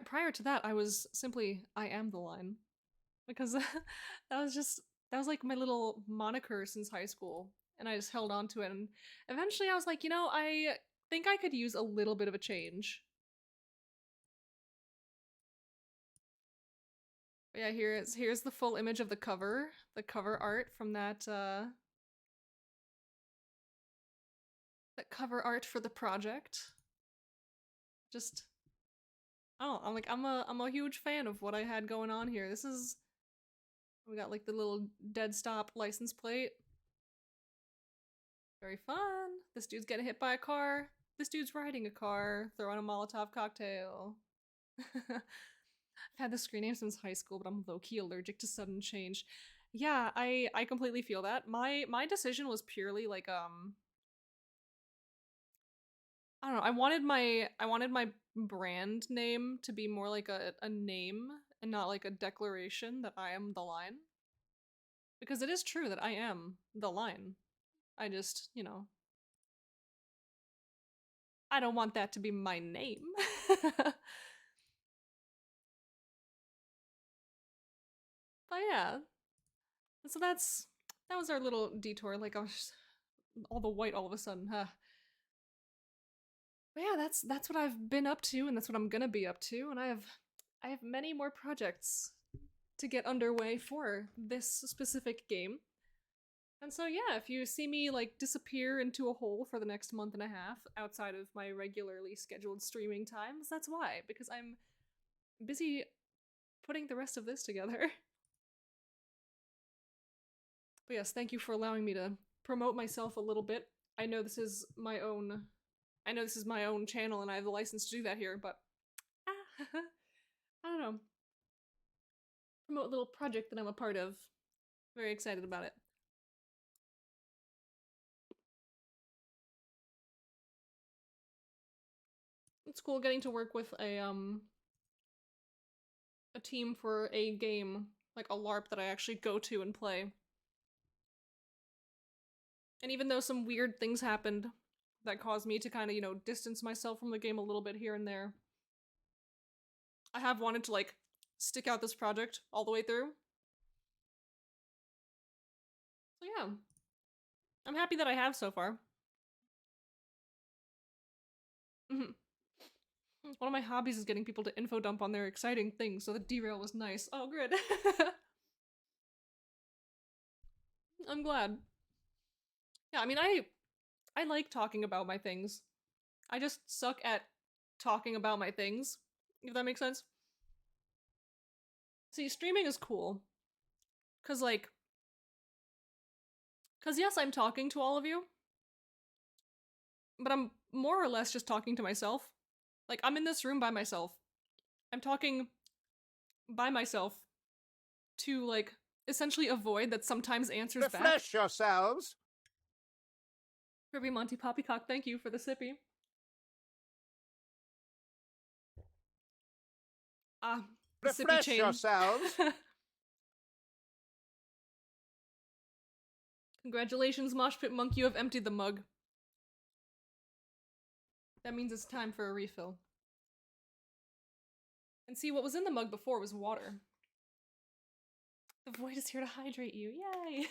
S1: Prior to that, I was simply, I am the line. Because that was like my little moniker since high school. And I just held on to it. And eventually I was like, I think I could use a little bit of a change. But yeah, here's the full image of the cover art from that cover art for the project. Just oh, I'm a huge fan of what I had going on here. We got like the little dead stop license plate. Very fun. This dude's getting hit by a car. This dude's riding a car, throwing a Molotov cocktail. I've had the screen name since high school, but I'm low-key allergic to sudden change. Yeah, I completely feel that. My decision was purely like I don't know. I wanted my brand name to be more like a name and not like a declaration that I am the line. Because it is true that I am the line. I just, I don't want that to be my name. But yeah. So that was our little detour. Like I was just, all the white all of a sudden, huh? But yeah, that's what I've been up to, and that's what I'm gonna be up to, and I have many more projects to get underway for this specific game. And so yeah, if you see me like disappear into a hole for the next month and a half outside of my regularly scheduled streaming times, that's why, because I'm busy putting the rest of this together. But yes, thank you for allowing me to promote myself a little bit. I know this is my own channel and I have the license to do that here, but I don't know. Promote a little project that I'm a part of. Very excited about it. It's cool getting to work with a team for a game, like a LARP that I actually go to and play. And even though some weird things happened that caused me to kind of, you know, distance myself from the game a little bit here and there, I have wanted to, like, stick out this project all the way through. So yeah, I'm happy that I have so far. One of my hobbies is getting people to info dump on their exciting things, so the derail was nice. Oh, good. I'm glad. Yeah, I mean, I like talking about my things. I just suck at talking about my things, if that makes sense. See, streaming is cool. Cause like, cause yes, I'm talking to all of you, but I'm more or less just talking to myself. Like, I'm in this room by myself. I'm talking by myself to, like, essentially avoid that sometimes answers back.
S2: Refresh yourselves.
S1: Kirby Monty Poppycock, thank you for the sippy. The sippy
S2: Refresh
S1: chain.
S2: yourselves.
S1: Congratulations, Mosh Pit Monk, you have emptied the mug. That means it's time for a refill. And see, what was in the mug before was water. The void is here to hydrate you, yay!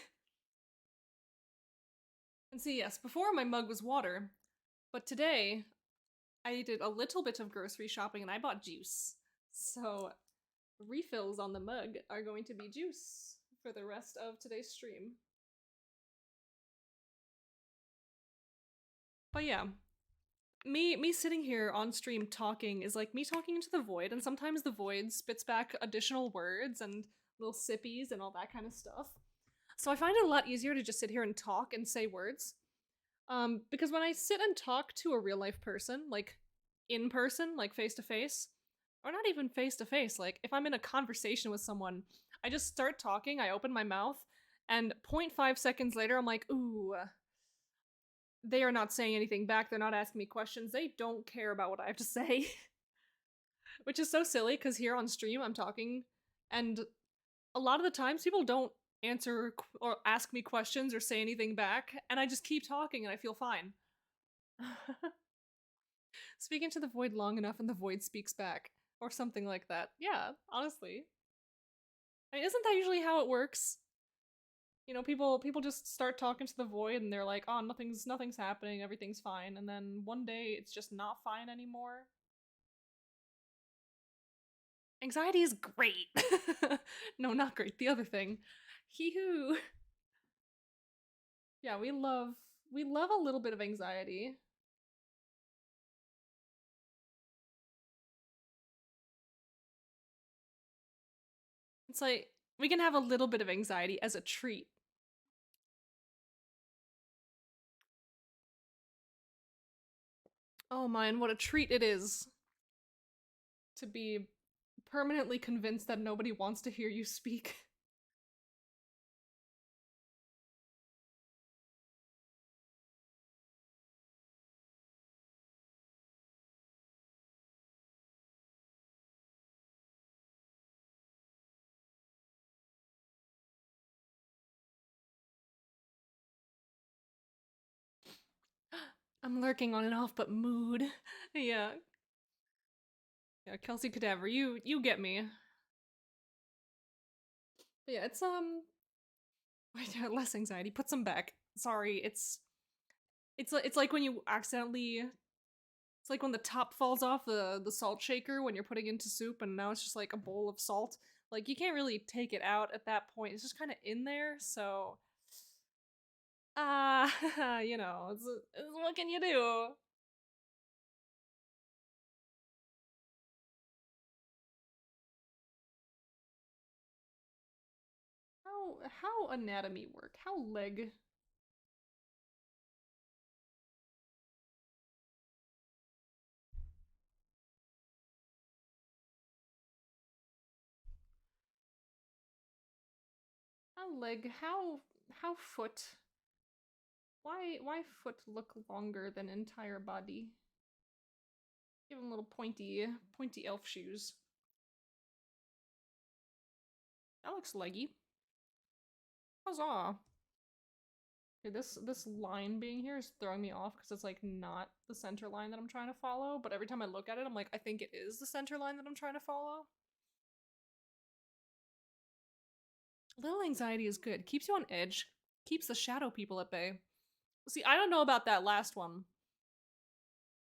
S1: And see, yes, before my mug was water, but today I did a little bit of grocery shopping and I bought juice. So refills on the mug are going to be juice for the rest of today's stream. But yeah, me sitting here on stream talking is like me talking into the void, and sometimes the void spits back additional words and little sippies and all that kind of stuff. So I find it a lot easier to just sit here and talk and say words. Because when I sit and talk to a real life person, like in person, like face to face, or not even face to face, like if I'm in a conversation with someone, I just start talking, I open my mouth, and 0.5 seconds later, I'm like, ooh, they are not saying anything back, they're not asking me questions, they don't care about what I have to say. Which is so silly, because here on stream, I'm talking, and a lot of the times people don't answer or ask me questions or say anything back, and I just keep talking and I feel fine. Speak into the void long enough and the void speaks back. Or something like that. Yeah, honestly. I mean, isn't that usually how it works? You know, people just start talking to the void and they're like, oh, nothing's happening, everything's fine, and then one day it's just not fine anymore. Anxiety is great. No, not great. The other thing. Hee-hoo. Yeah, we love a little bit of anxiety. It's like, we can have a little bit of anxiety as a treat. Oh man, what a treat it is to be permanently convinced that nobody wants to hear you speak. I'm lurking on and off, but mood. Yeah. Yeah, Kelsey Cadaver, you get me. But yeah, it's less anxiety. Put some back. Sorry, it's like when you accidentally, it's like when the top falls off the salt shaker when you're putting into soup and now it's just like a bowl of salt. Like you can't really take it out at that point. It's just kind of in there, so you know, what can you do? How anatomy work? How leg? How leg? How foot? Why foot look longer than entire body? Give him little pointy elf shoes. That looks leggy. Huzzah! Okay, this line being here is throwing me off because it's like not the center line that I'm trying to follow, but every time I look at it, I'm like, I think it is the center line that I'm trying to follow. A little anxiety is good. Keeps you on edge. Keeps the shadow people at bay. See, I don't know about that last one.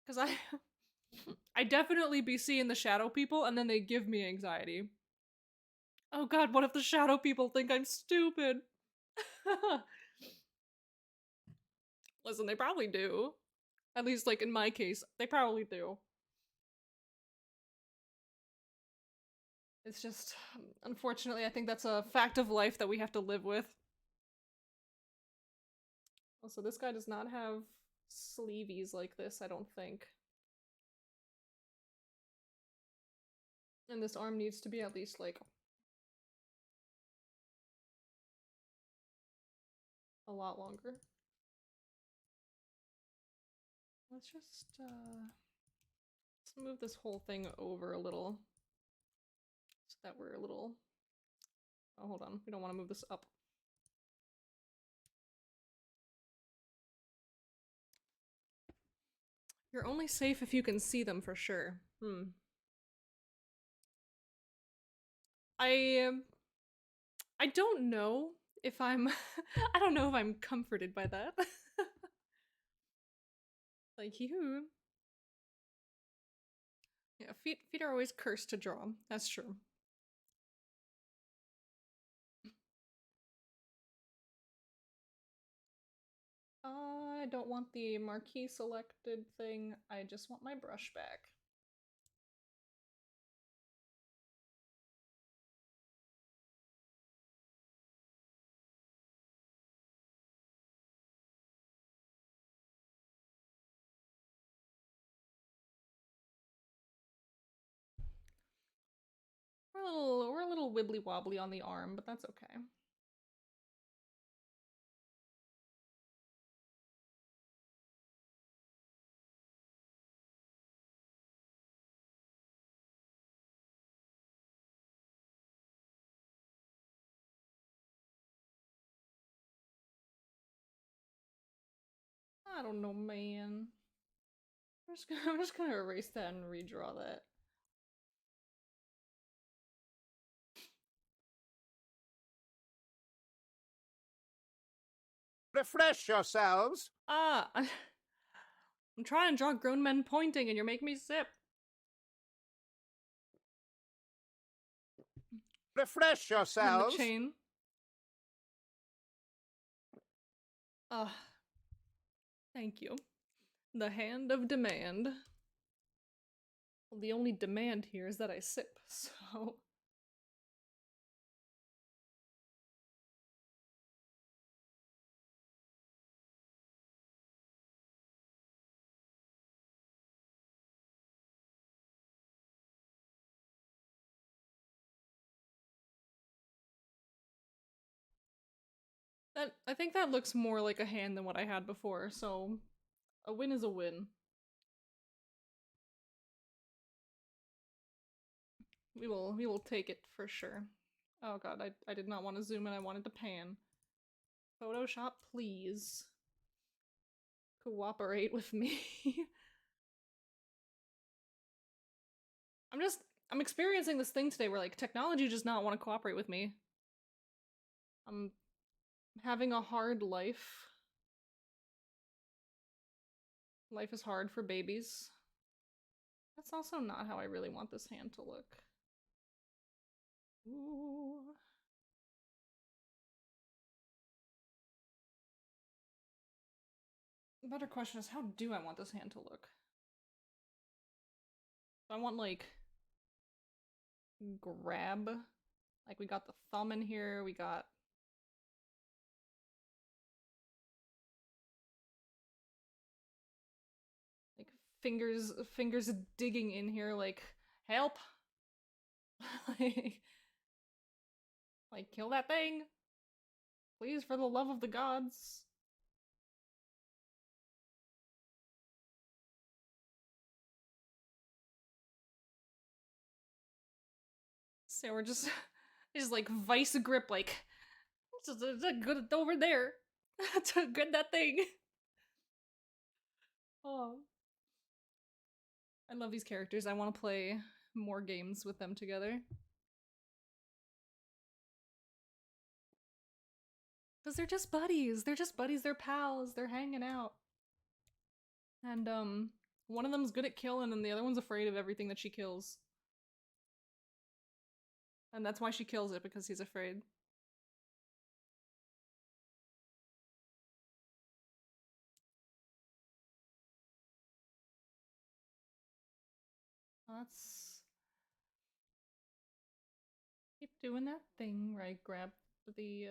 S1: Because I definitely be seeing the shadow people and then they give me anxiety. Oh god, what if the shadow people think I'm stupid? Listen, they probably do. At least, like, in my case, they probably do. It's just, unfortunately, I think that's a fact of life that we have to live with. Also, this guy does not have sleeveys like this, I don't think. And this arm needs to be at least, like, a lot longer. Let's move this whole thing over a little. So that we're a little... Oh, hold on. We don't want to move this up. You're only safe if you can see them for sure. I don't know if I'm I don't know if I'm comforted by that. Like you. Yeah, feet are always cursed to draw. That's true. I don't want the marquee selected thing. I just want my brush back. We're a little wibbly wobbly on the arm, but that's okay. I don't know, man. I'm just gonna erase that and redraw that.
S2: Refresh yourselves.
S1: Ah, I'm trying to draw grown men pointing and you're making me sip.
S2: Refresh
S1: And the
S2: yourselves.
S1: chain. Ah, thank you. The hand of demand. Well, the only demand here is that I sip, so... I think that looks more like a hand than what I had before, so a win is a win. We will take it for sure. Oh god, I did not want to zoom in, I wanted to pan. Photoshop, please. Cooperate with me. I'm experiencing this thing today where like technology does not want to cooperate with me. I'm having a hard life. Life is hard for babies. That's also not how I really want this hand to look. Ooh. The better question is, how do I want this hand to look? I want, like, grab. Like, we got the thumb in here, we got... like, fingers digging in here, like, help! like, kill that thing! Please, for the love of the gods! So we're just like vice grip, like, just good over there. Good that thing. Oh. I love these characters. I want to play more games with them together. Because they're just buddies. They're just buddies. They're pals. They're hanging out. And, one of them's good at killing, and the other one's afraid of everything that she kills. And that's why she kills it, because he's afraid. Let's keep doing that thing where I grab the,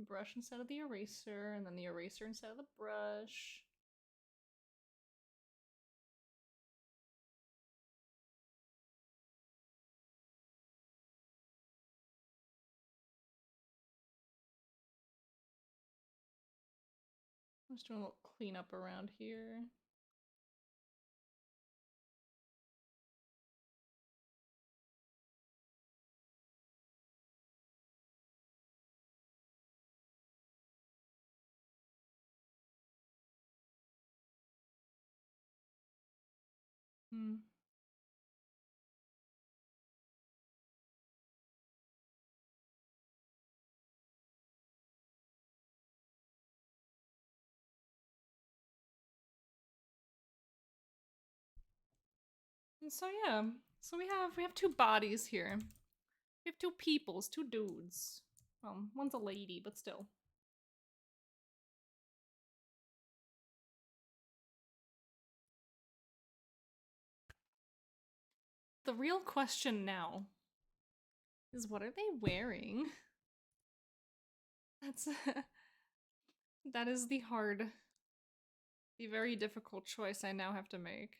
S1: brush instead of the eraser, and then the eraser instead of the brush. I'm just doing a little cleanup around here. Hmm. And so yeah, so we have two bodies here. We have two peoples, two dudes. One's a lady, but still. The real question now is, what are they wearing? That's that is the very difficult choice I now have to make.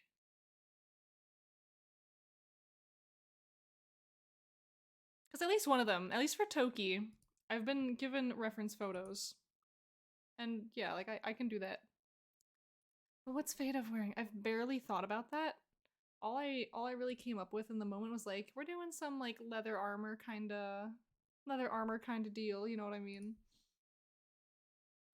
S1: Because at least one of them, at least for Toki, I've been given reference photos. And yeah, like I can do that. But what's Fate of wearing? I've barely thought about that. All I really came up with in the moment was like, we're doing some like leather armor kinda deal, you know what I mean?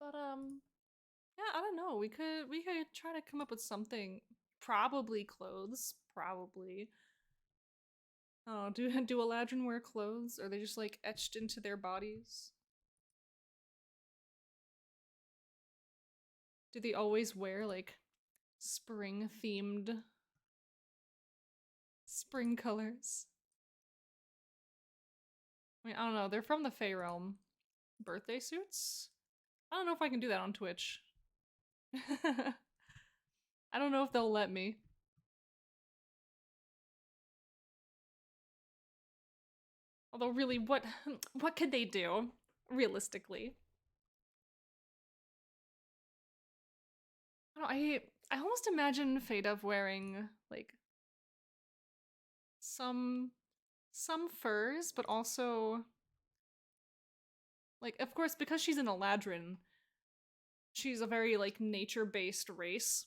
S1: But yeah, I don't know. We could try to come up with something. Probably clothes. Probably. Oh, do Eladrin wear clothes? Are they just like etched into their bodies? Do they always wear like spring themed spring colors? I mean, I don't know. They're from the Fey realm. Birthday suits? I don't know if I can do that on Twitch. I don't know if they'll let me. Although really, what could they do? Realistically. I don't know, I almost imagine Fadov wearing like some furs, but also like, of course, because she's an Eladrin, she's a very like nature-based race.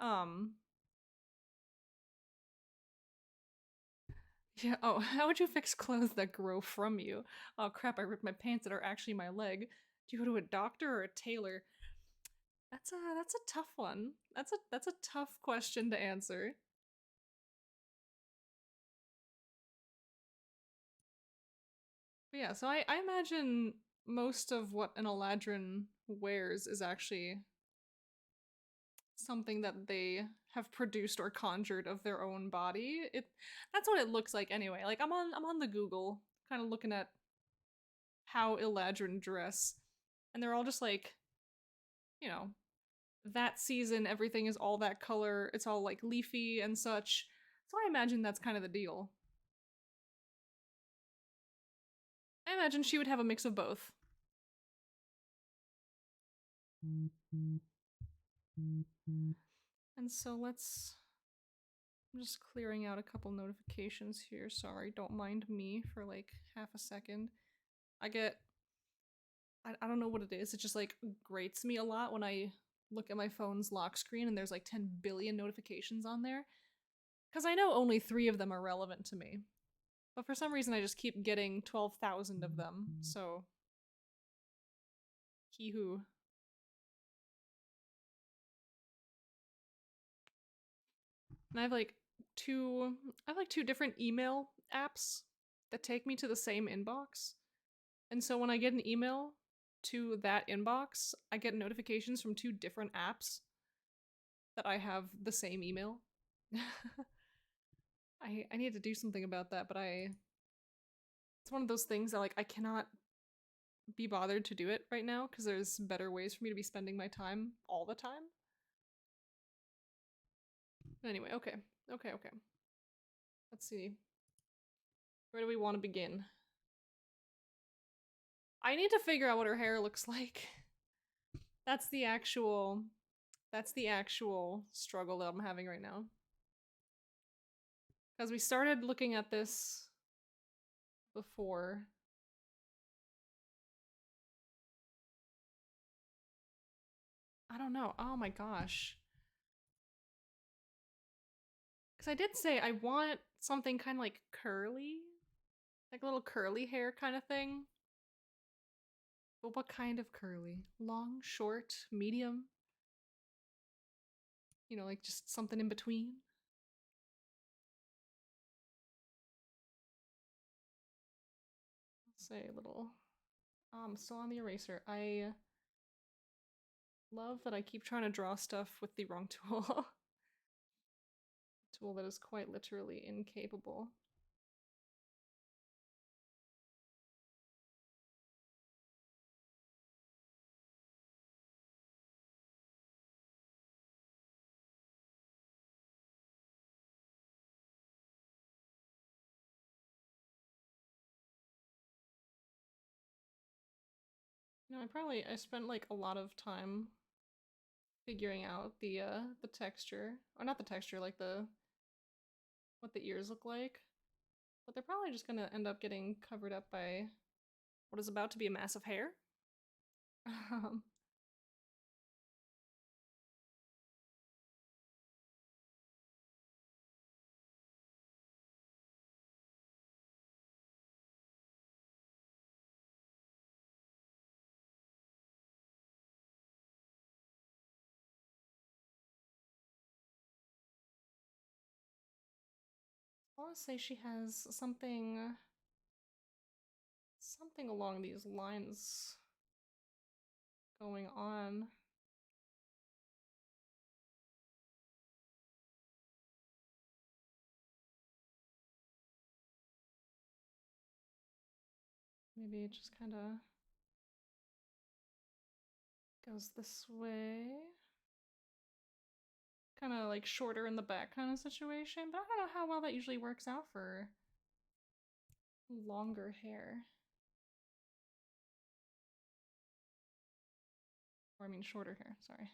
S1: Um yeah, oh, how would you fix clothes that grow from you? Oh crap, I ripped my pants that are actually my leg. Do you go to a doctor or a tailor? That's a tough one. That's a tough question to answer. But yeah, so I imagine most of what an Eladrin wears is actually something that they have produced or conjured of their own body. That's what it looks like anyway. Like I'm on the Google, kind of looking at how Eladrin dress, and they're all just like, you know, that season everything is all that color. It's all like leafy and such. So I imagine that's kind of the deal. I imagine she would have a mix of both. And so I'm just clearing out a couple notifications here. Sorry, don't mind me for like half a second. I don't know what it is. It just like grates me a lot when I look at my phone's lock screen and there's like 10 billion notifications on there. Because I know only 3 of them are relevant to me. But for some reason I just keep getting 12,000 of them. So He who. And I have like two different email apps that take me to the same inbox. And so when I get an email to that inbox, I get notifications from two different apps that I have the same email. I need to do something about that, but it's one of those things that like I cannot be bothered to do it right now because there's better ways for me to be spending my time all the time. Anyway, okay. Let's see. Where do we want to begin? I need to figure out what her hair looks like. That's the actual struggle that I'm having right now. Because we started looking at this before. I don't know. Oh my gosh. Because I did say I want something kind of like curly. Like a little curly hair kind of thing. But what kind of curly? Long, short, medium? You know, like just something in between? Let's say a little... I'm still on the eraser. I love that I keep trying to draw stuff with the wrong tool. Tool that is quite literally incapable. You know, I spent like a lot of time figuring out the texture, or not the texture, like what the ears look like. But they're probably just gonna end up getting covered up by what is about to be a massive hair. I want to say she has something along these lines going on. Maybe it just kind of goes this way. Kind of like shorter in the back kind of situation, but I don't know how well that usually works out for longer hair. Or I mean shorter hair, sorry.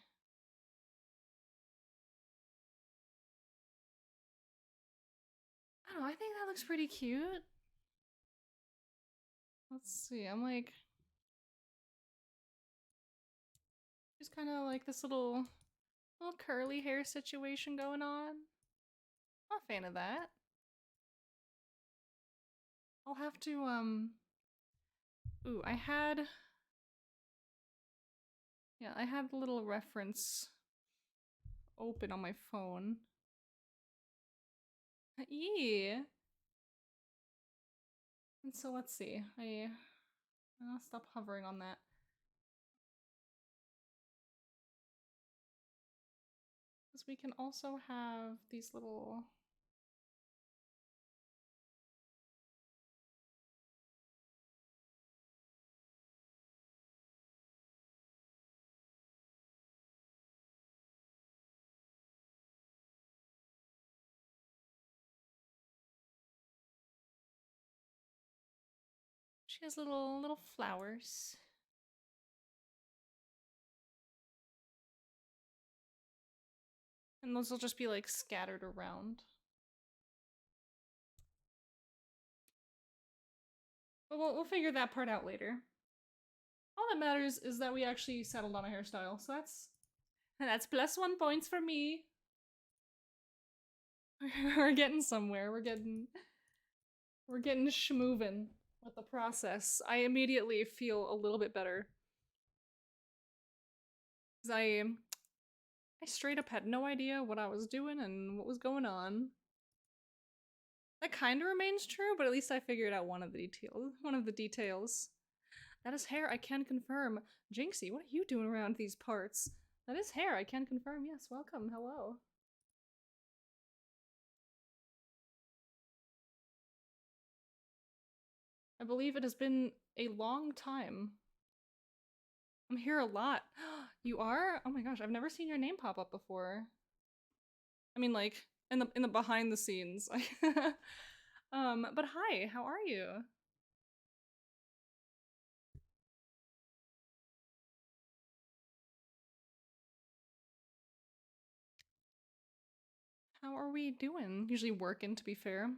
S1: I don't know, I think that looks pretty cute. Let's see, I'm like... Just kind of like this little curly hair situation going on. I'm a fan of that. I'll have to, ooh, I had a little reference open on my phone. Yeah. And so let's see. I'll stop hovering on that. Because we can also have these little... She has little flowers. And those will just be like scattered around. But we'll figure that part out later. All that matters is that we actually settled on a hairstyle, so that's +1 points for me. We're getting somewhere. We're getting schmoovin' with the process. I immediately feel a little bit better Because I straight up had no idea what I was doing and what was going on. That kind of remains true, but at least I figured out one of the details. One of the details. That is hair, I can confirm. Jinxie, what are you doing around these parts? That is hair, I can confirm. Yes, welcome. Hello. I believe it has been a long time. I'm here a lot. You are? Oh my gosh, I've never seen your name pop up before. I mean, like in the behind the scenes. But hi, how are you? How are we doing? Usually working, to be fair.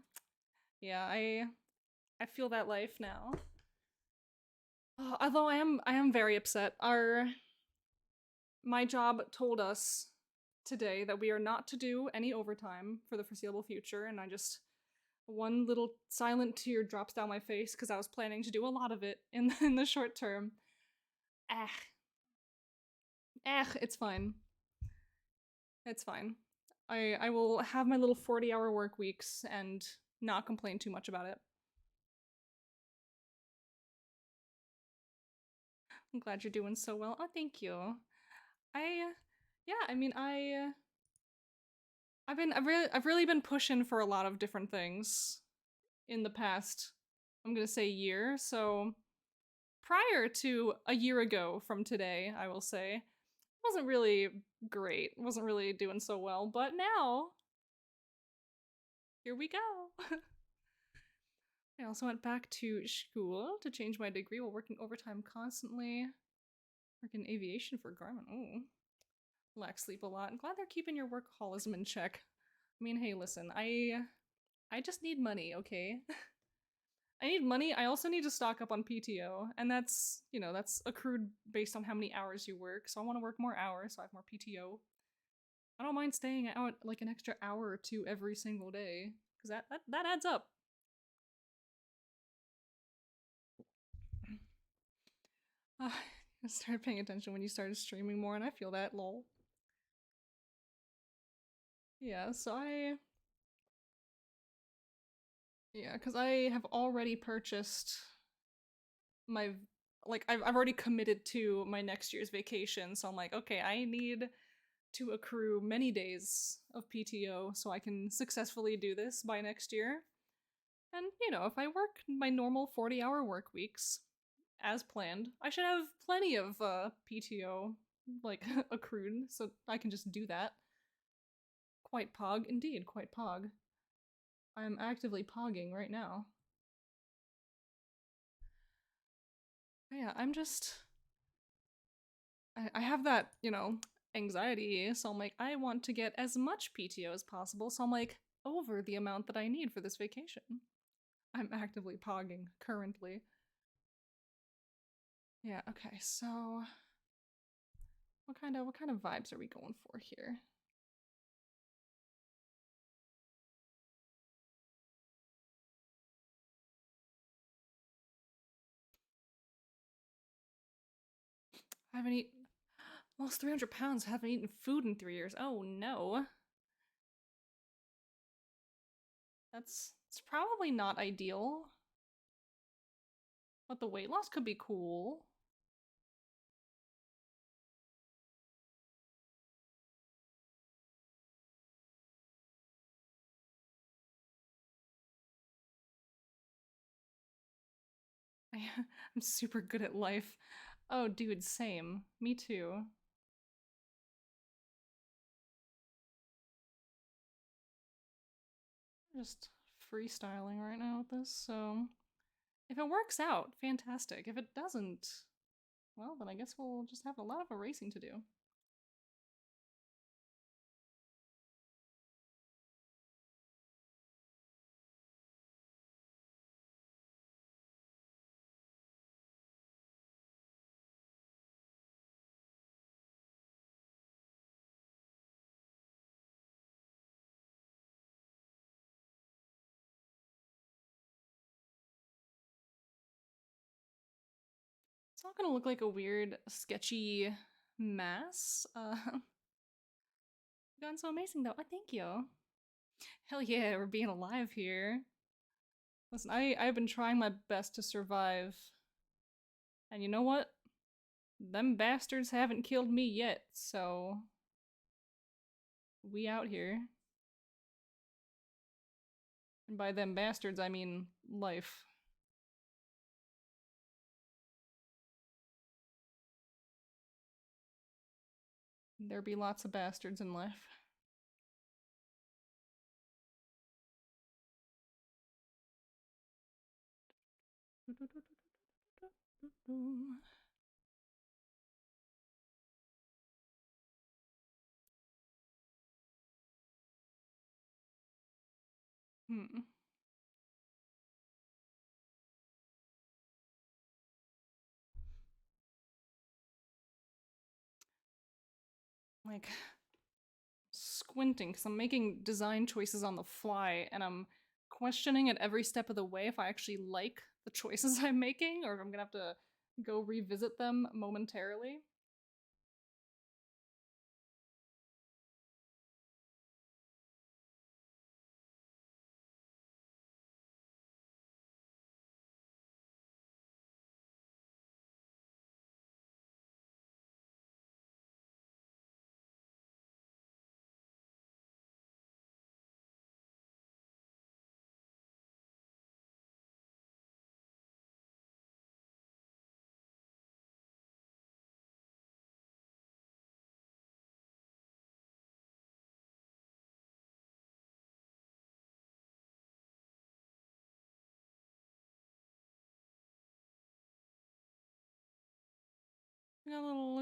S1: Yeah, I feel that life now. Although I am very upset. My job told us today that we are not to do any overtime for the foreseeable future, and I just one little silent tear drops down my face because I was planning to do a lot of it in the short term. Ah, it's fine. It's fine. I will have my little 40-hour work weeks and not complain too much about it. I'm glad you're doing so well. Oh, thank you. Yeah, I mean, I've really been pushing for a lot of different things in the past, I'm gonna say year. So prior to a year ago from today, I will say, wasn't really great. Wasn't really doing so well, but now here we go. I also went back to school to change my degree while working overtime constantly. Working aviation for Garmin. Oh, lack sleep a lot. I'm glad they're keeping your workaholism in check. I mean, hey, listen, I just need money, okay? I need money. I also need to stock up on PTO, and that's, you know, that's accrued based on how many hours you work. So I want to work more hours so I have more PTO. I don't mind staying out like an extra hour or two every single day because that adds up. I started paying attention when you started streaming more, and I feel that, lol. Yeah, so yeah, because I have already purchased my, like, I've already committed to my next year's vacation, so I'm like, okay, I need to accrue many days of PTO so I can successfully do this by next year. And, you know, if I work my normal 40-hour work weeks as planned, I should have plenty of PTO, like, accrued, so I can just do that. Quite pog, indeed, quite pog. I'm actively pogging right now. Yeah, I'm just. I have that, you know, anxiety, so I'm like, I want to get as much PTO as possible, so I'm like, over the amount that I need for this vacation. I'm actively pogging currently. Yeah, okay, so what kind of vibes are we going for here? I haven't eaten lost 300 pounds, haven't eaten food in 3 years. Oh no. It's probably not ideal. But the weight loss could be cool. I'm super good at life. Oh, dude, same. Me too. Just freestyling right now with this, so if it works out, fantastic. If it doesn't, well, then I guess we'll just have a lot of erasing to do. It's not gonna look like a weird, sketchy Mass. Gone so amazing though. Oh, thank you. Hell yeah, we're being alive here. Listen, I've been trying my best to survive. And you know what? Them bastards haven't killed me yet, so we out here. And by them bastards, I mean life. There be lots of bastards in life. Hmm. Like, squinting because I'm making design choices on the fly and I'm questioning at every step of the way if I actually like the choices I'm making or if I'm gonna have to go revisit them momentarily.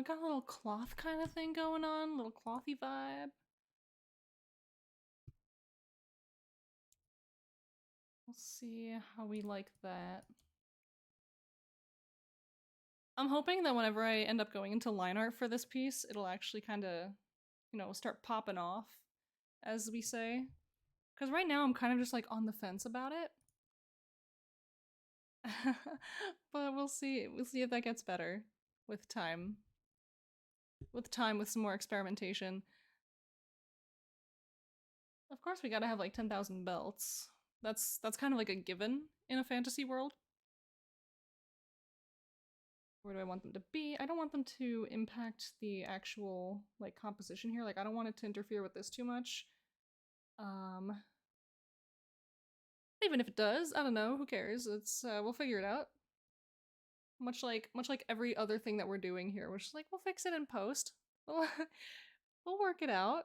S1: Got a little cloth kind of thing going on, little clothy vibe. We'll see how we like that. I'm hoping that whenever I end up going into line art for this piece, it'll actually kind of, you know, start popping off, as we say. Because right now I'm kind of just like on the fence about it. But we'll see. We'll see if that gets better with time. With time, with some more experimentation. Of course, we gotta have like 10,000 belts. That's kind of like a given in a fantasy world. Where do I want them to be? I don't want them to impact the actual like composition here. Like I don't want it to interfere with this too much. Even if it does, I don't know. Who cares? It's we'll figure it out. Much like every other thing that we're doing here, we're just like we'll fix it in post. We'll we'll work it out.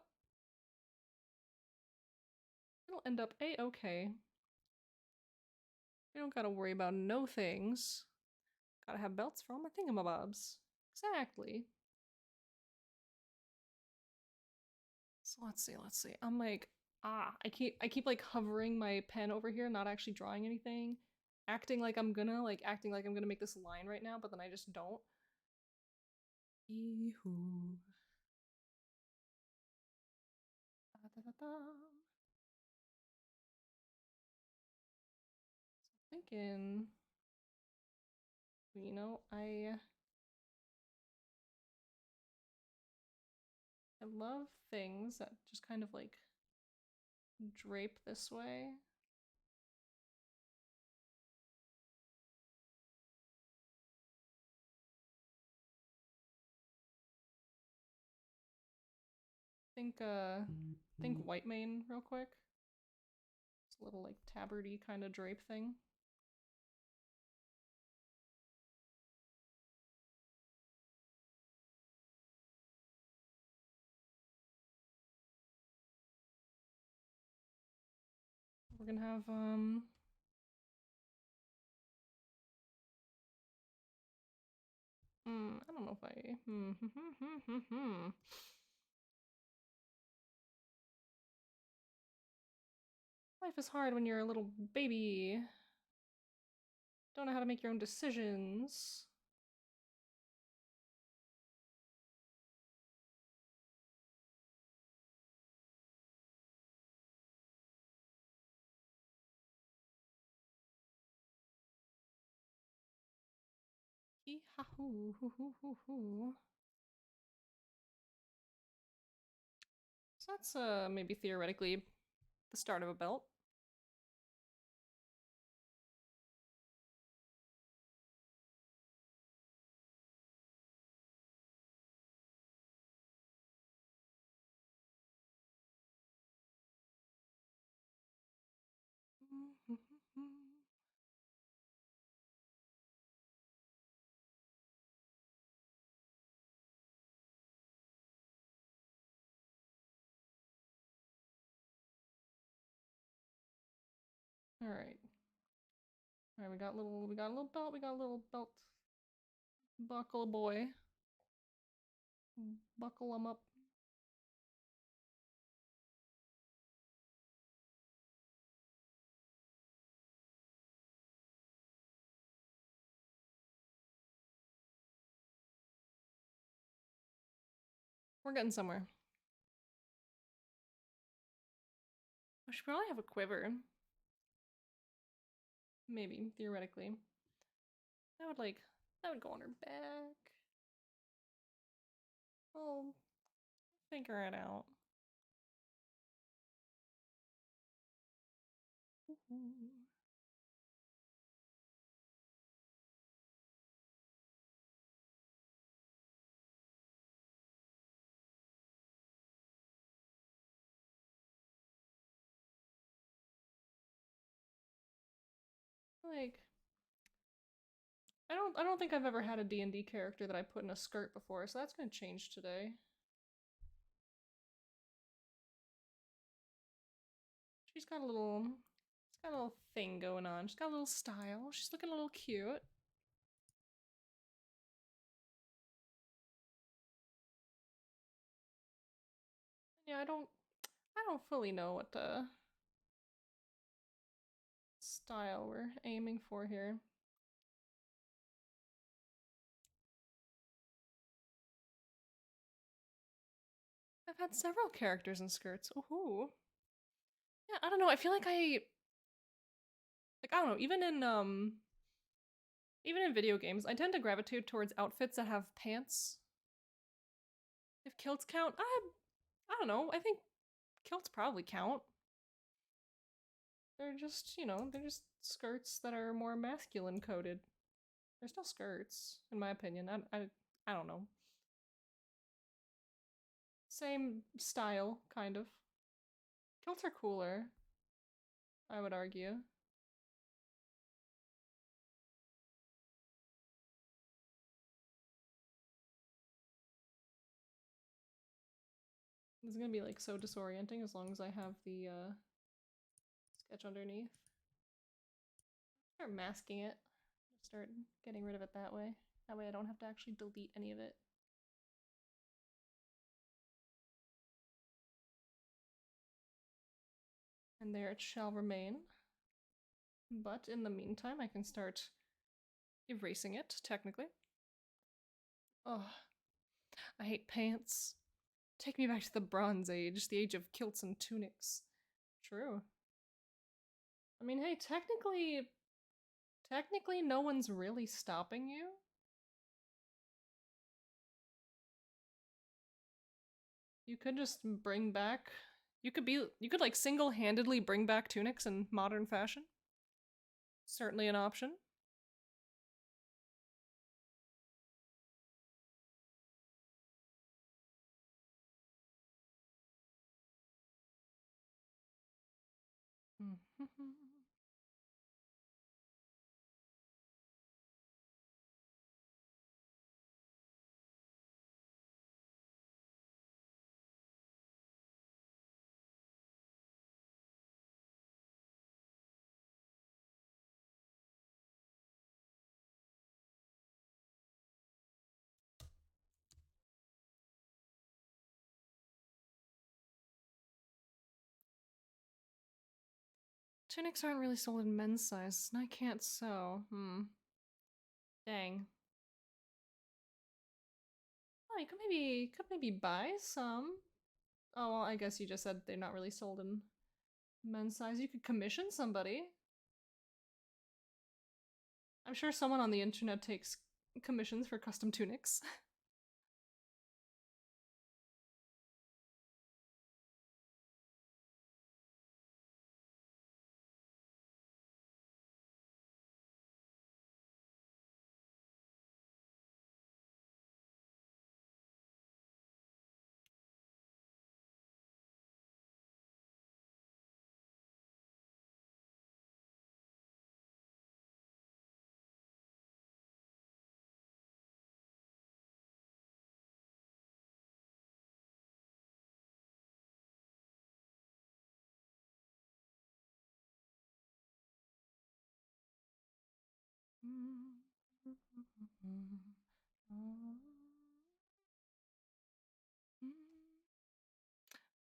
S1: It'll end up a-okay. You don't gotta worry about no things. Gotta have belts for all my thingamabobs. Exactly. So let's see. I'm like, I keep like hovering my pen over here, not actually drawing anything. Acting like I'm gonna make this line right now, but then I just don't. Eehoo. Da, da, da, da. Thinking, you know, I love things that just kind of like drape this way. Think white mane real quick. It's a little like tabbardy kind of drape thing. We're gonna have I don't know if I Life is hard when you're a little baby. Don't know how to make your own decisions. Hee ha hoo hoo hoo hoo hoo. So that's maybe theoretically the start of a belt. All right. All right, we got a little belt, we got a little belt. Buckle boy. Buckle him up. We're getting somewhere. I should probably have a quiver. Maybe, theoretically. That would go on her back. We'll figure it out. Like, I don't think I've ever had a D&D character that I put in a skirt before, so that's gonna change today. She's got a little thing going on. She's got a little style. She's looking a little cute. Yeah, I don't fully know what style we're aiming for here. I've had several characters in skirts. Ooh. Yeah, I don't know. I feel like I don't know, even in video games, I tend to gravitate towards outfits that have pants. If kilts count, I don't know. I think kilts probably count. They're just, they're just skirts that are more masculine coded. They're still skirts, in my opinion. I don't know. Same style, kind of. Kilts are cooler, I would argue. It's gonna be like so disorienting as long as I have the sketch underneath. Start masking it. Start getting rid of it that way. That way I don't have to actually delete any of it. And there it shall remain. But in the meantime, I can start erasing it, technically. Oh, I hate pants. Take me back to the Bronze Age, the age of kilts and tunics. True. I mean, hey, technically no one's really stopping you. You could just bring back, you could like single-handedly bring back tunics in modern fashion. Certainly an option. Tunics aren't really sold in men's sizes, and I can't sew. Dang. Oh, you could maybe buy some. Oh, well, I guess you just said they're not really sold in men's size. You could commission somebody. I'm sure someone on the internet takes commissions for custom tunics.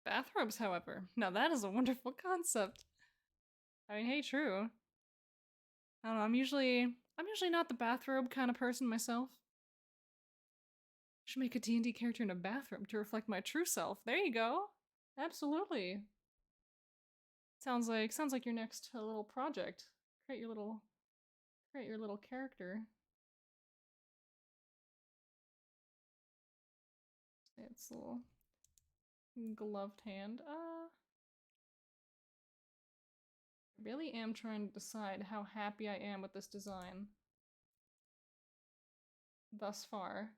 S1: Bathrobes, however. Now that is a wonderful concept. I mean, hey, true. I don't know, I'm usually not the bathrobe kind of person myself. Should make a D&D character in a bathrobe to reflect my true self. There you go. Absolutely. Sounds like your next little project. Create your little character. It's a little gloved hand. I really am trying to decide how happy I am with this design thus far.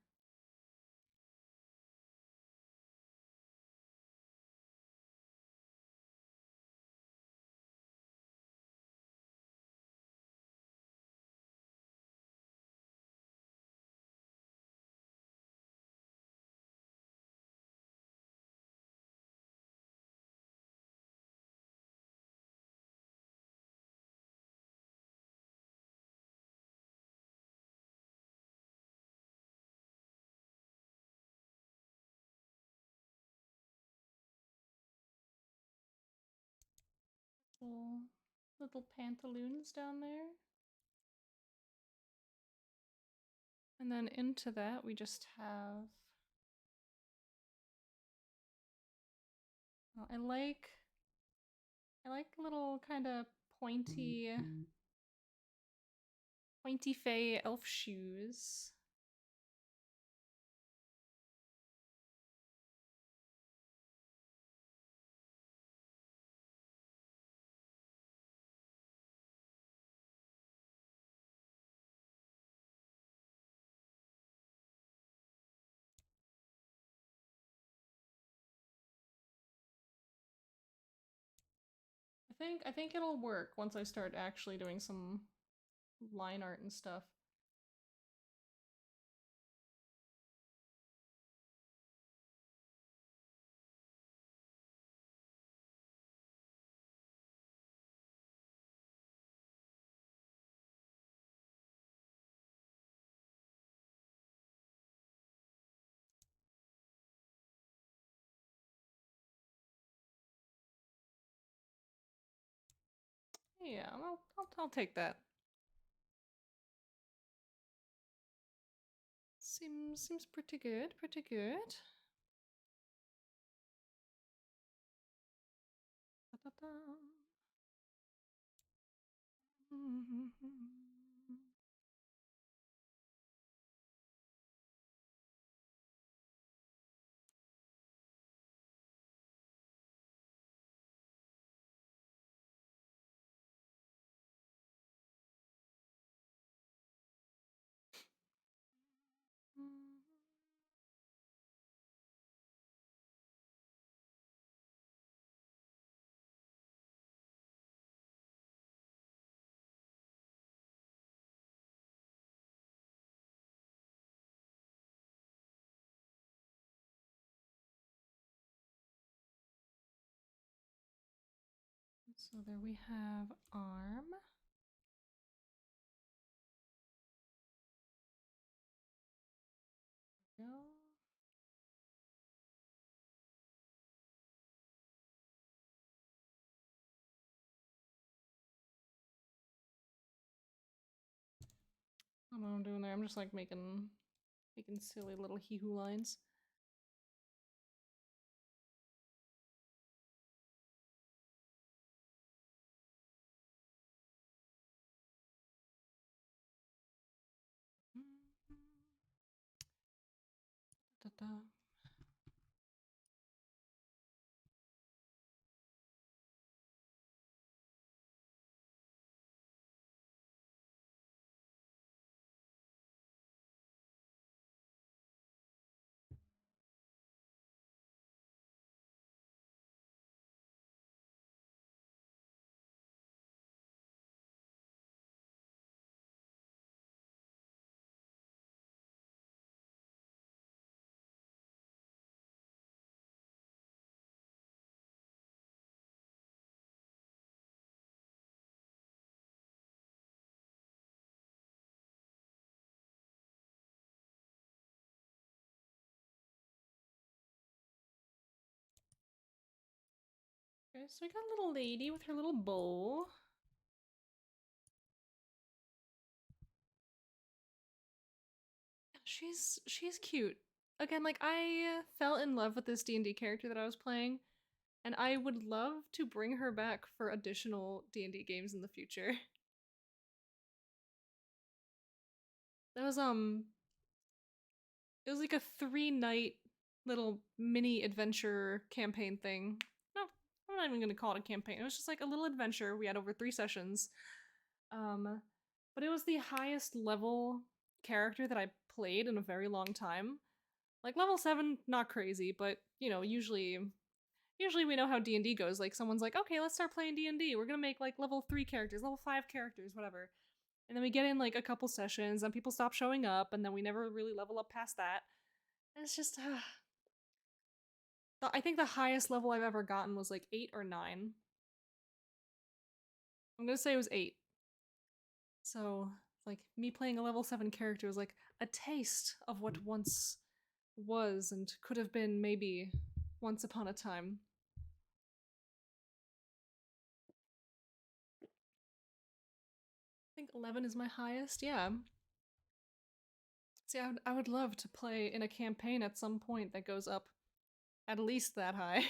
S1: Little pantaloons down there. And then into that we just have I like little kind of pointy fey elf shoes. I think it'll work once I start actually doing some line art and stuff. Yeah, I'll take that. Seems pretty good, pretty good. Da-da-da. So there we have arm. Go. I don't know what I'm doing there. I'm just like making silly little hee-hoo lines. Da-da. Okay, so we got a little lady with her little bow. She's cute. Again, like I fell in love with this D&D character that I was playing, and I would love to bring her back for additional D&D games in the future. That was it was like a 3-night little mini adventure campaign thing. No, I'm not even gonna call it a campaign. It was just like a little adventure. We had over 3 sessions. Um, but it was the highest level character that I played in a very long time. Like level 7, not crazy, but you know, usually we know how D&D goes. Like someone's like, "Okay, let's start playing D&D. We're going to make like level 3 characters, level 5 characters, whatever." And then we get in like a couple sessions and people stop showing up and then we never really level up past that. And it's just I think the highest level I've ever gotten was like 8 or 9. I'm going to say it was 8. So, like me playing a level 7 character was like a taste of what once was and could have been maybe once upon a time. I think 11 is my highest, yeah. See, I would love to play in a campaign at some point that goes up at least that high.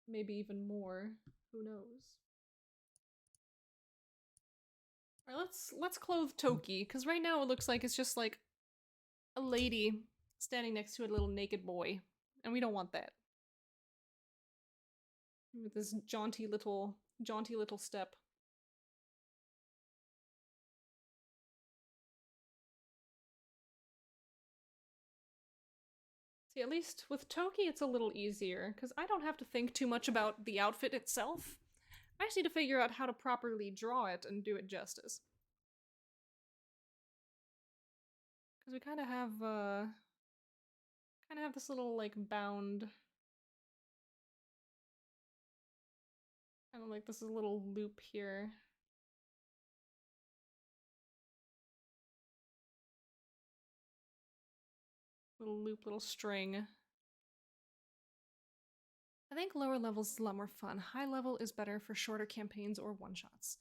S1: Maybe even more. Who knows? Alright, let's clothe Toki, because right now it looks like it's just like a lady standing next to a little naked boy. And we don't want that. With this jaunty little step. See, at least with Toki it's a little easier, because I don't have to think too much about the outfit itself. I just need to figure out how to properly draw it and do it justice. Because we kind of have this little like bound, kind of like this little loop here. Little loop, little string. I think lower levels is a lot more fun. High level is better for shorter campaigns or one-shots.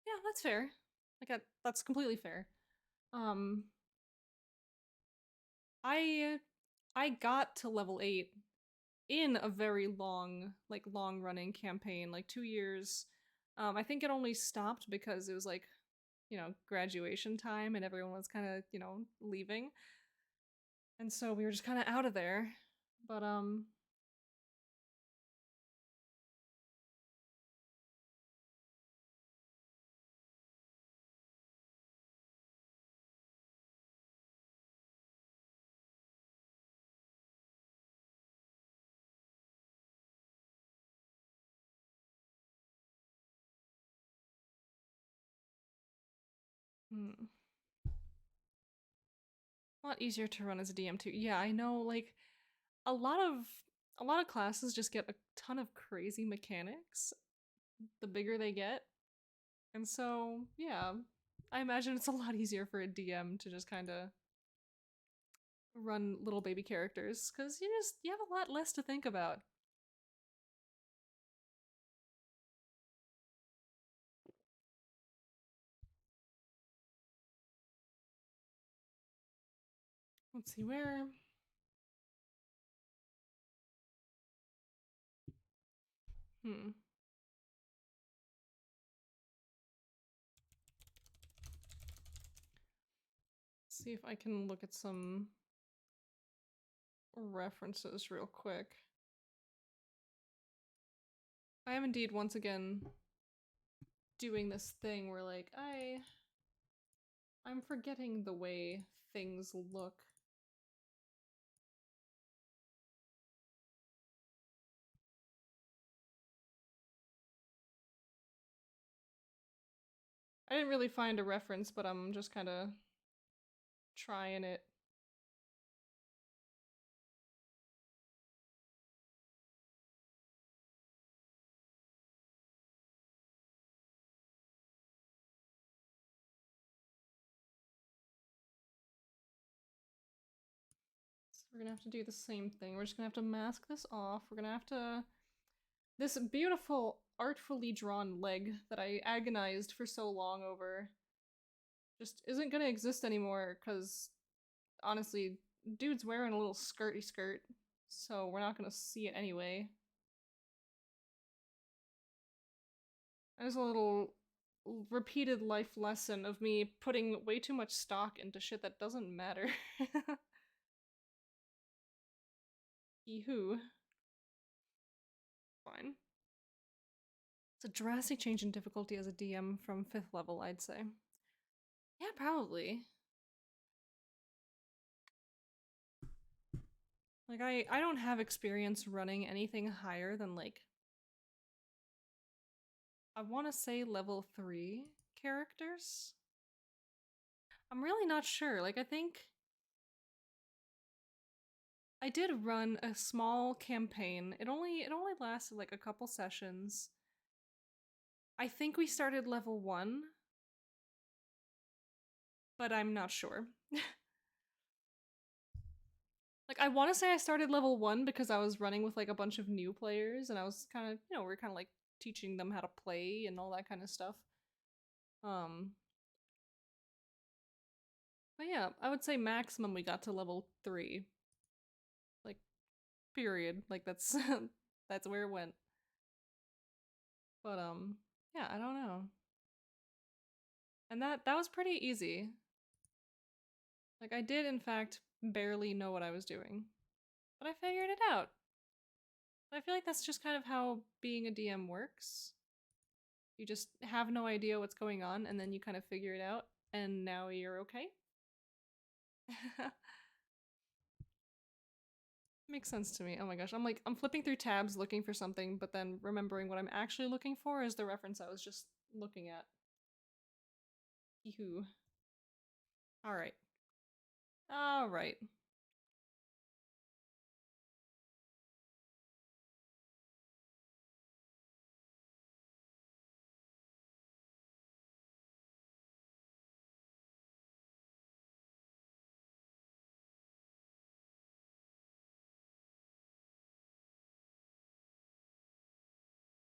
S1: Yeah, that's fair. Like that's completely fair. Um I I got to level 8 in a very long, like long running campaign, like 2 years. I think it only stopped because it was like, you know, graduation time and everyone was kind of, you know, leaving. And so we were just kind of out of there. But hmm. A lot easier to run as a DM too. Yeah, I know, like a lot of classes just get a ton of crazy mechanics the bigger they get. And so, yeah, I imagine it's a lot easier for a DM to just kind of run little baby characters cuz you have a lot less to think about. Let's see where. Hmm. See if I can look at some references real quick. I am indeed once again doing this thing where like I'm forgetting the way things look. I didn't really find a reference, but I'm just kind of trying it. So we're gonna have to do the same thing. We're just gonna have to mask this off. We're gonna have to This beautiful, artfully drawn leg that I agonized for so long over just isn't gonna exist anymore, because honestly, dude's wearing a little skirty skirt, so we're not gonna see it anyway. There's a little repeated life lesson of me putting way too much stock into shit that doesn't matter. Yee-hoo. Fine. It's a drastic change in difficulty as a DM from 5th level, I'd say. Yeah, probably. Like, I don't have experience running anything higher than, like, I want to say level 3 characters? I'm really not sure. Like, I think I did run a small campaign. It only lasted like a couple sessions. I think we started level 1, but I'm not sure. Like, I want to say I started level 1 because I was running with like a bunch of new players and I was kind of, we are kind of like teaching them how to play and all that kind of stuff. Um but yeah, I would say maximum we got to level 3. Like, period. Like, that's that's where it went. But yeah, I don't know. And that was pretty easy. Like, I did in fact barely know what I was doing, but I figured it out. I feel like that's just kind of how being a DM works. You just have no idea what's going on and then you kind of figure it out and now you're okay. Makes sense to me. Oh my gosh, I'm flipping through tabs looking for something, but then remembering what I'm actually looking for is the reference I was just looking at. Yee-hoo. Alright. Alright.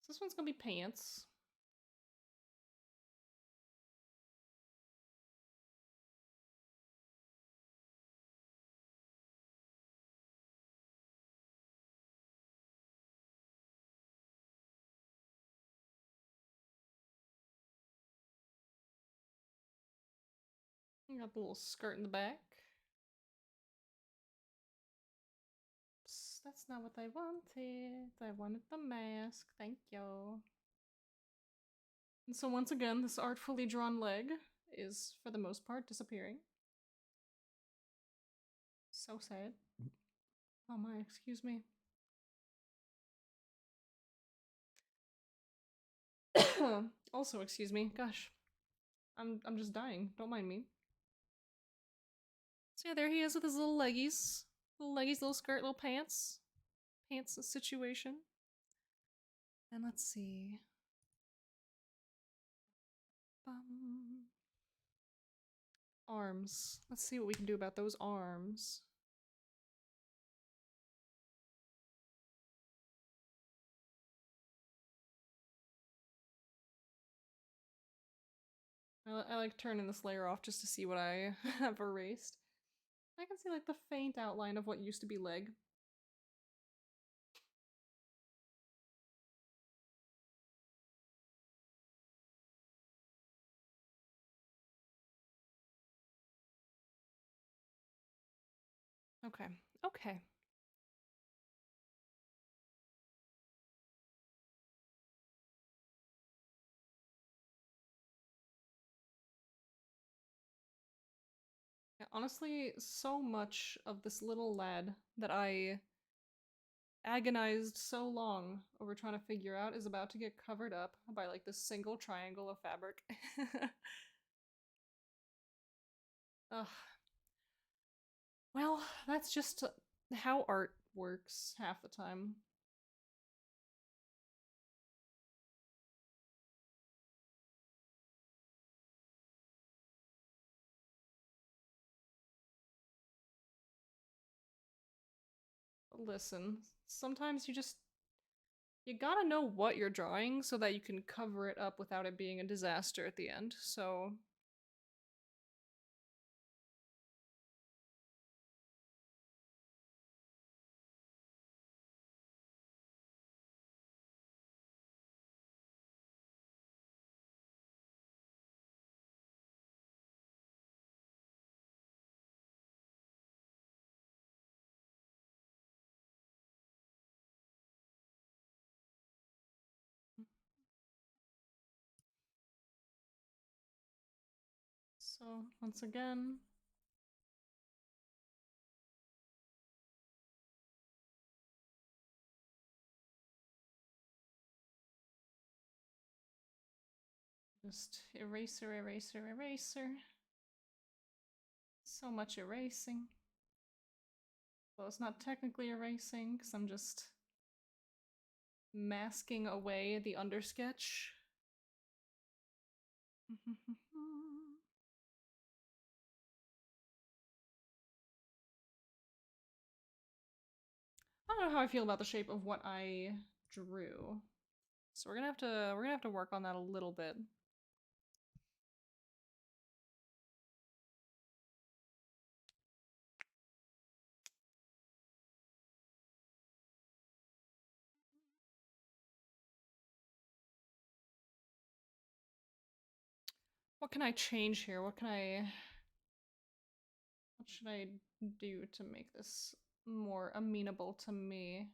S1: So this one's gonna be pants. You got the little skirt in the back. Oops, that's not what I wanted. I wanted the mask. Thank you. And so once again, this artfully drawn leg is, for the most part, disappearing. So sad. Oh my, excuse me. Also, excuse me. Gosh. I'm just dying. Don't mind me. So yeah, there he is with his little leggies. Little leggies, little skirt, little pants. Pants situation. And let's see. Arms. Let's see what we can do about those arms. I like turning this layer off just to see what I have erased. I can see like the faint outline of what used to be leg. Okay. Okay. Yeah, honestly, so much of this little lad that I agonized so long over trying to figure out is about to get covered up by like this single triangle of fabric. Ugh. Well, that's just how art works half the time. Listen, sometimes you just you gotta know what you're drawing so that you can cover it up without it being a disaster at the end. So once again, just eraser, eraser, eraser. So much erasing. Well, it's not technically erasing because I'm just masking away the undersketch. I don't know how I feel about the shape of what I drew. So we're gonna have to work on that a little bit. What can I change here? What should I do to make this more amenable to me?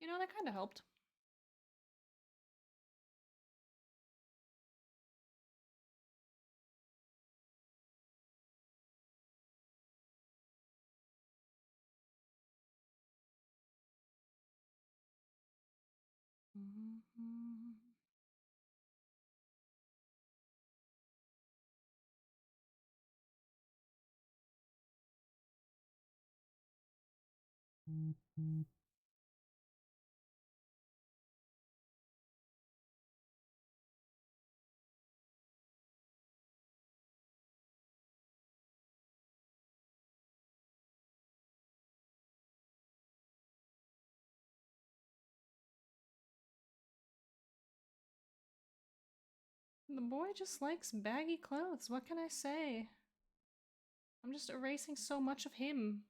S1: You know, that kind of helped. The boy just likes baggy clothes. What can I say? I'm just erasing so much of him.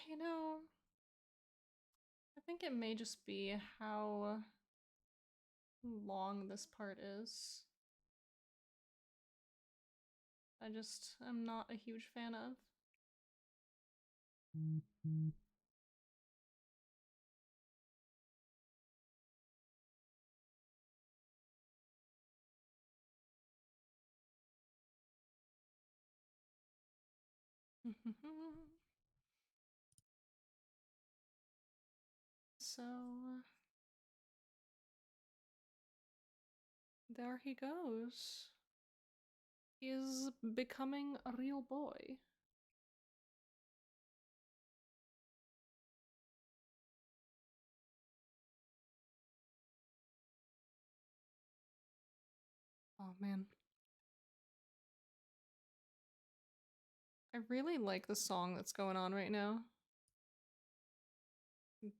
S1: You know, I think it may just be how long this part is. I'm not a huge fan of. So, there he goes. He is becoming a real boy. Oh man. I really like the song that's going on right now.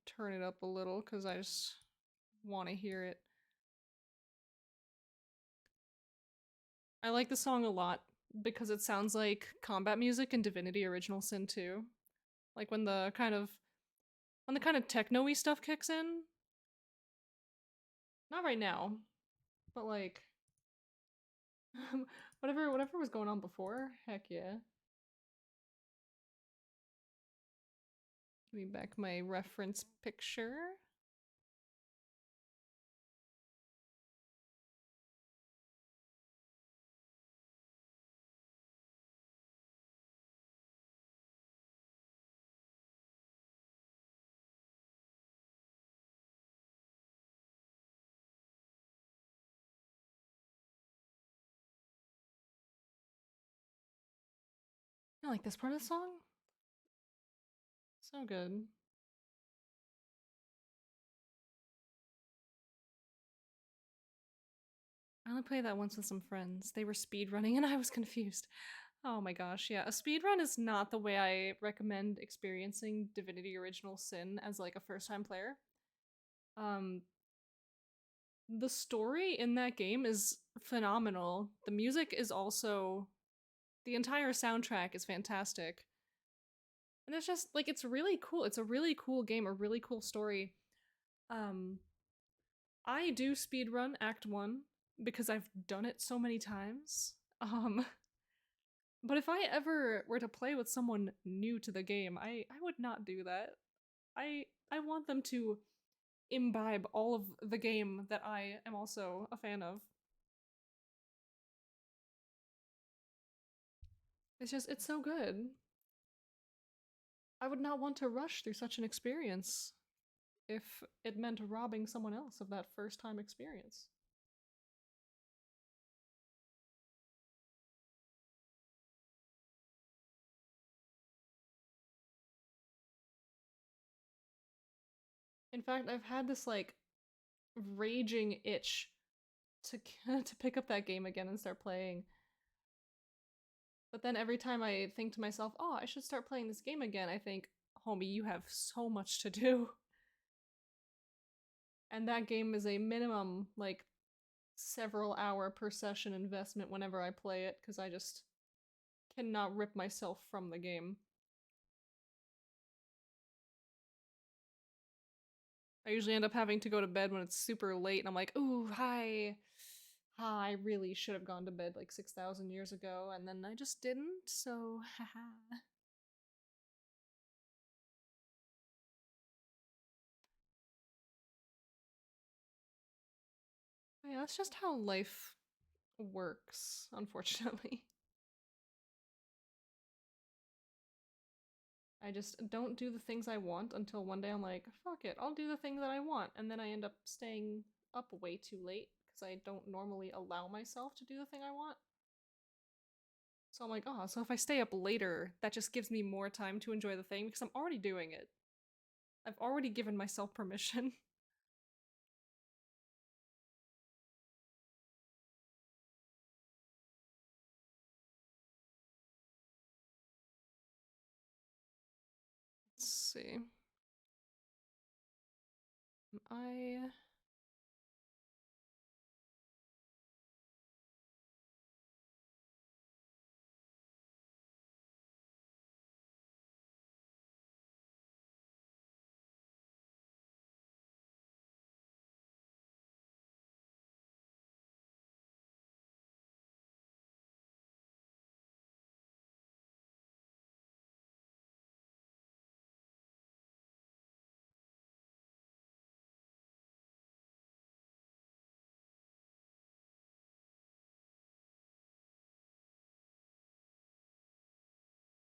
S1: Turn it up a little because I just want to hear it. I like the song a lot because it sounds like combat music in Divinity Original Sin 2. Like when the kind of techno-y stuff kicks in. Not right now, but like whatever was going on before. Heck yeah. Give me back my reference picture. I like this part of the song. So good. I only played that once with some friends. They were speedrunning and I was confused. Oh my gosh, yeah. A speedrun is not the way I recommend experiencing Divinity Original Sin as like a first-time player. Um the story in that game is phenomenal. The music is also the entire soundtrack is fantastic. And it's just like it's really cool. It's a really cool game, a really cool story. Um I do speedrun Act 1 because I've done it so many times. But if I ever were to play with someone new to the game, I would not do that. I want them to imbibe all of the game that I am also a fan of. It's so good. I would not want to rush through such an experience if it meant robbing someone else of that first time experience. In fact, I've had this like raging itch to to pick up that game again and start playing. But then every time I think to myself, "Oh, I should start playing this game again," I think, "Homie, you have so much to do." And that game is a minimum like several hour per session investment whenever I play it because I just cannot rip myself from the game. I usually end up having to go to bed when it's super late and I'm like, "Ooh, hi. I really should have gone to bed like 6,000 years ago and then I just didn't, so haha." Yeah, that's just how life works, unfortunately. I just don't do the things I want until one day I'm like, fuck it, I'll do the thing that I want. And then I end up staying up way too late because I don't normally allow myself to do the thing I want. So I'm like, oh, so if I stay up later, that just gives me more time to enjoy the thing because I'm already doing it. I've already given myself permission. Let's see. I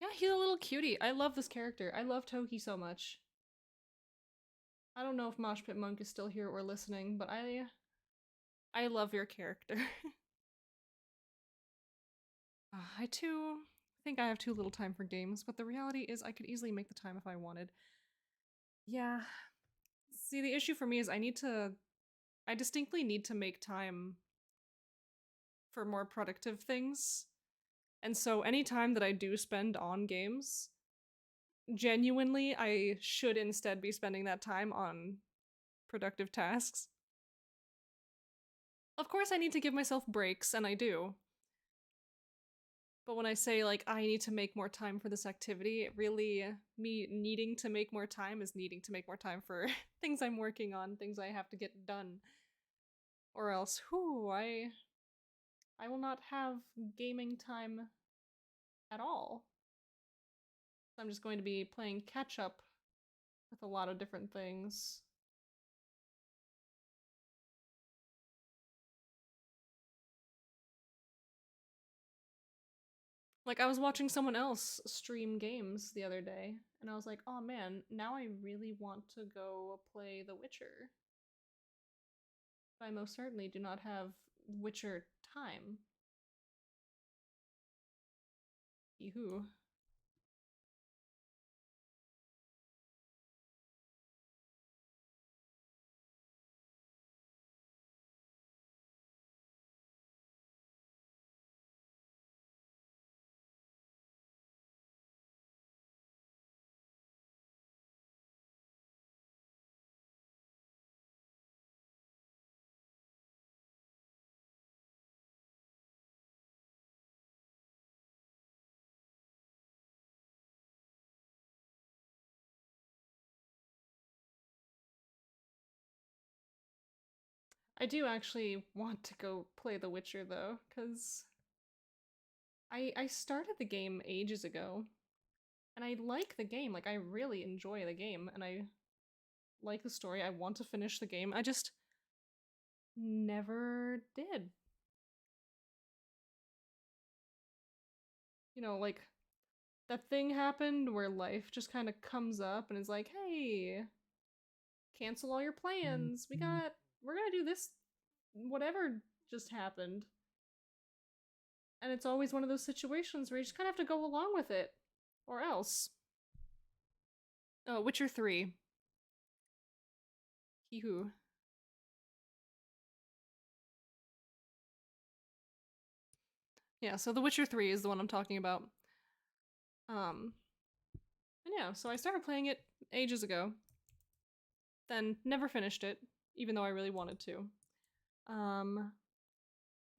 S1: Yeah, he's a little cutie. I love this character. I love Toki so much. I don't know if Mosh Pit Monk is still here or listening, but I love your character. I too think I have too little time for games, but the reality is I could easily make the time if I wanted. Yeah. See, the issue for me is I distinctly need to make time for more productive things. And so any time that I do spend on games, genuinely, I should instead be spending that time on productive tasks. Of course, I need to give myself breaks, and I do. But when I say, like, I need to make more time for this activity, it really, me needing to make more time is needing to make more time for things I'm working on, things I have to get done. Or else, whew, I will not have gaming time at all. I'm just going to be playing catch up with a lot of different things. Like, I was watching someone else stream games the other day, and I was like, oh man, now I really want to go play The Witcher. But I most certainly do not have Witcher time. Yehoo. I do actually want to go play The Witcher though, because I started the game ages ago, and I like the game. Like, I really enjoy the game, and I like the story. I want to finish the game. I just never did. You know, like, that thing happened where life just kind of comes up and is like, hey, cancel all your plans. We're gonna do this, whatever just happened. And it's always one of those situations where you just kind of have to go along with it. Or else. Oh, Witcher 3. Hee-hoo. Yeah, so The Witcher 3 is the one I'm talking about. And yeah, so I started playing it ages ago. Then never finished it, even though I really wanted to. And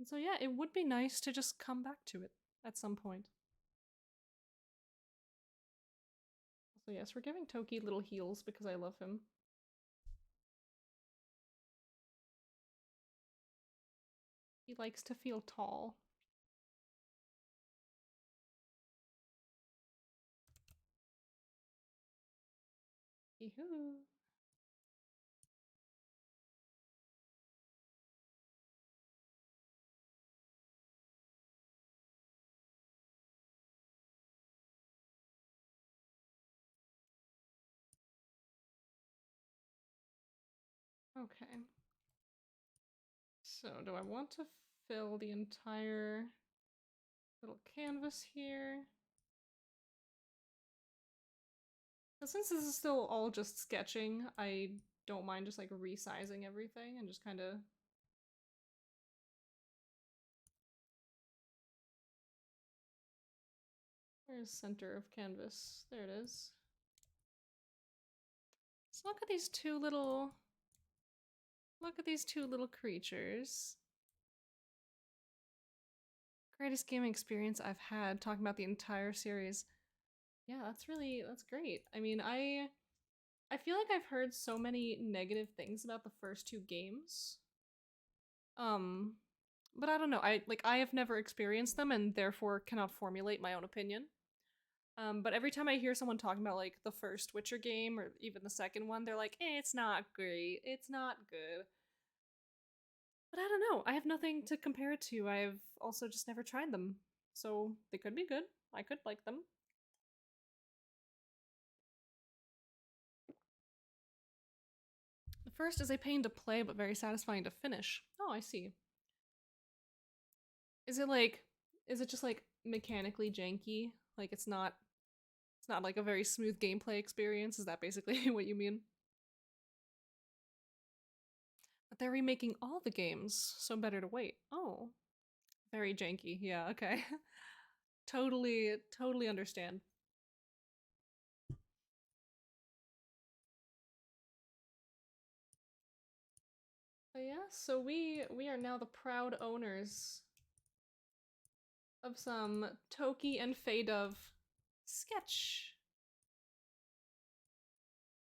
S1: so yeah, it would be nice to just come back to it at some point. So yes, we're giving Toki little heals because I love him. He likes to feel tall. Yee-hoo. Okay. So do I want to fill the entire little canvas here? But since this is still all just sketching, I don't mind just like resizing everything and just kind of. Where's center of canvas? There it is. So look at these two little. Look at these two little creatures. Greatest gaming experience I've had, talking about the entire series. Yeah, that's great. I mean, I feel like I've heard so many negative things about the first two games. Um, but I don't know. I have never experienced them and therefore cannot formulate my own opinion. But every time I hear someone talking about like the first Witcher game or even the second one, they're like, it's not great. It's not good. But I don't know. I have nothing to compare it to. I've also just never tried them. So they could be good. I could like them. The first is a pain to play but very satisfying to finish. Oh, I see. Is it like is it just like mechanically janky? Like it's not like a very smooth gameplay experience? Is that basically what you mean? But they're remaking all the games, so better to wait. Oh, very janky. Yeah, okay. Totally understand. But yeah, so we are now the proud owners of some Toki and Fadove sketch.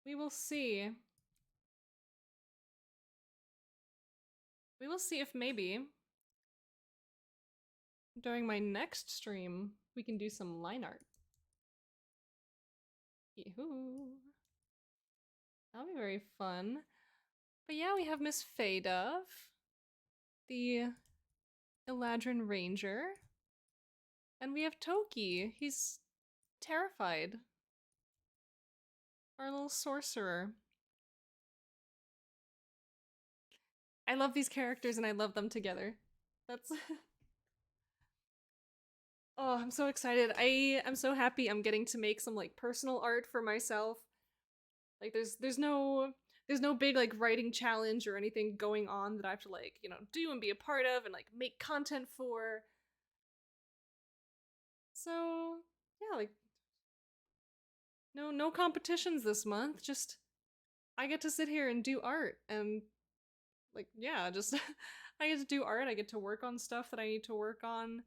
S1: We will see. We will see if maybe during my next stream we can do some line art. Yee-hoo. That'll be very fun. But yeah, we have Miss Faydove, the Eladrin Ranger. And we have Toki. He's terrified. Our little sorcerer. I love these characters and I love them together. That's Oh, I'm so excited. I'm so happy I'm getting to make some like personal art for myself. Like there's no big like writing challenge or anything going on that I have to like, do and be a part of and like make content for. So, yeah, like no competitions this month. Just I get to sit here and do art and like yeah, just I get to do art. I get to work on stuff that I need to work on.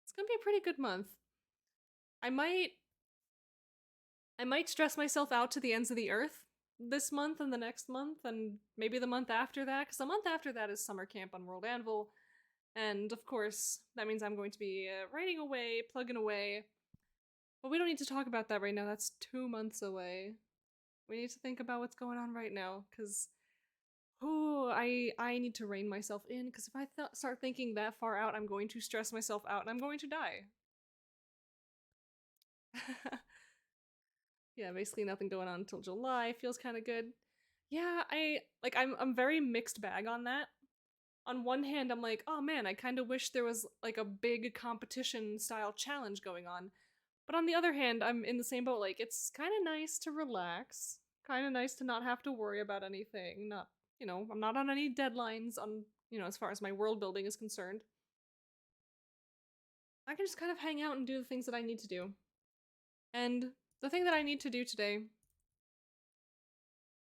S1: It's going to be a pretty good month. I might stress myself out to the ends of the earth this month and the next month and maybe the month after that, because the month after that is summer camp on World Anvil. And of course, that means I'm going to be writing away, plugging away. But we don't need to talk about that right now. That's 2 months away. We need to think about what's going on right now, because I need to rein myself in, because if I start thinking that far out, I'm going to stress myself out and I'm going to die. Yeah, basically nothing going on until July. Feels kind of good. Yeah, I'm very mixed bag on that. On one hand, I'm like, oh man, I kind of wish there was like a big competition style challenge going on. But on the other hand, I'm in the same boat. Like, it's kind of nice to relax, kind of nice to not have to worry about anything. Not, I'm not on any deadlines on, as far as my world building is concerned. I can just kind of hang out and do the things that I need to do. And the thing that I need to do today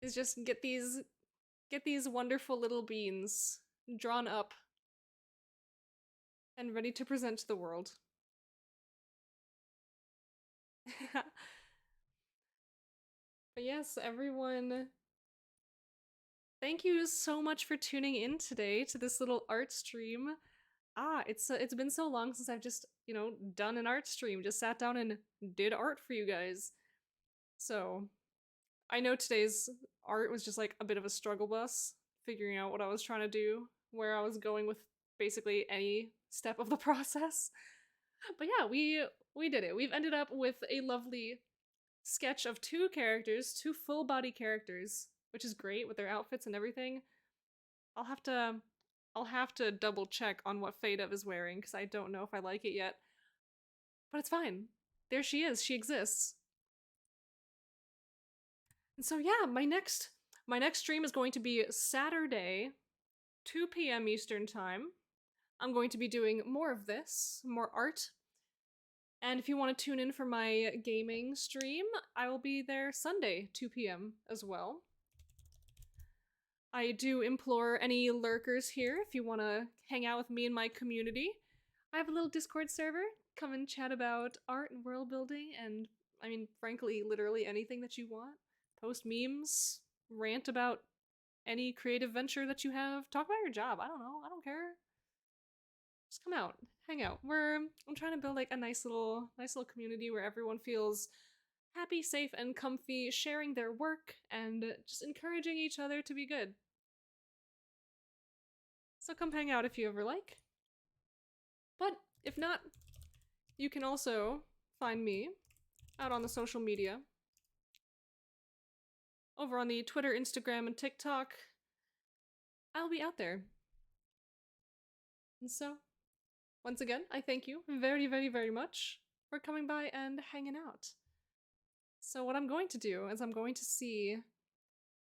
S1: is just get these wonderful little beans drawn up and ready to present to the world. But yes, everyone, thank you so much for tuning in today to this little art stream. It's been so long since I've just, done an art stream, just sat down and did art for you guys. So, I know today's art was just like a bit of a struggle bus, figuring out what I was trying to do, where I was going with basically any step of the process. But yeah, we did it. We've ended up with a lovely sketch of two characters, two full body characters, which is great with their outfits and everything. I'll have to double check on what Faydove is wearing because I don't know if I like it yet. But it's fine. There she is. She exists. And so yeah, my next stream is going to be Saturday, 2 p.m. Eastern Time. I'm going to be doing more of this, more art. And if you want to tune in for my gaming stream, I will be there Sunday, 2 p.m. as well. I do implore any lurkers here, if you want to hang out with me and my community, I have a little Discord server. Come and chat about art and world building, and I mean, frankly, literally anything that you want. Post memes, rant about any creative venture that you have, talk about your job. I don't know, I don't care. Just come out, hang out. I'm trying to build like a nice little community where everyone feels happy, safe, and comfy sharing their work and just encouraging each other to be good. So come hang out if you ever like. But if not, you can also find me out on the social media. Over on the Twitter, Instagram, and TikTok. I'll be out there. And so, once again, I thank you very, very, very much for coming by and hanging out. So what I'm going to do is I'm going to see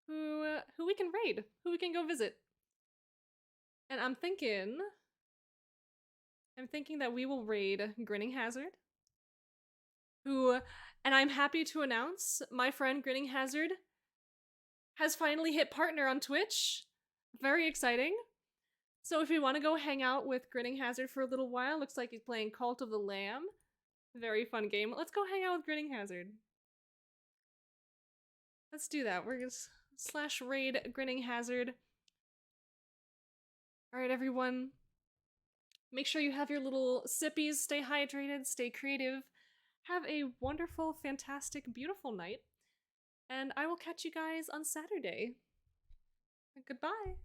S1: who we can raid, who we can go visit. And I'm thinking that we will raid Grinning Hazard, who, and I'm happy to announce, my friend Grinning Hazard has finally hit partner on Twitch. Very exciting. So if you want to go hang out with Grinning Hazard for a little while, looks like he's playing Cult of the Lamb. Very fun game. Let's go hang out with Grinning Hazard. Let's do that. We're gonna /raid Grinning Hazard. Alright, everyone. Make sure you have your little sippies. Stay hydrated, stay creative. Have a wonderful, fantastic, beautiful night. And I will catch you guys on Saturday. Goodbye.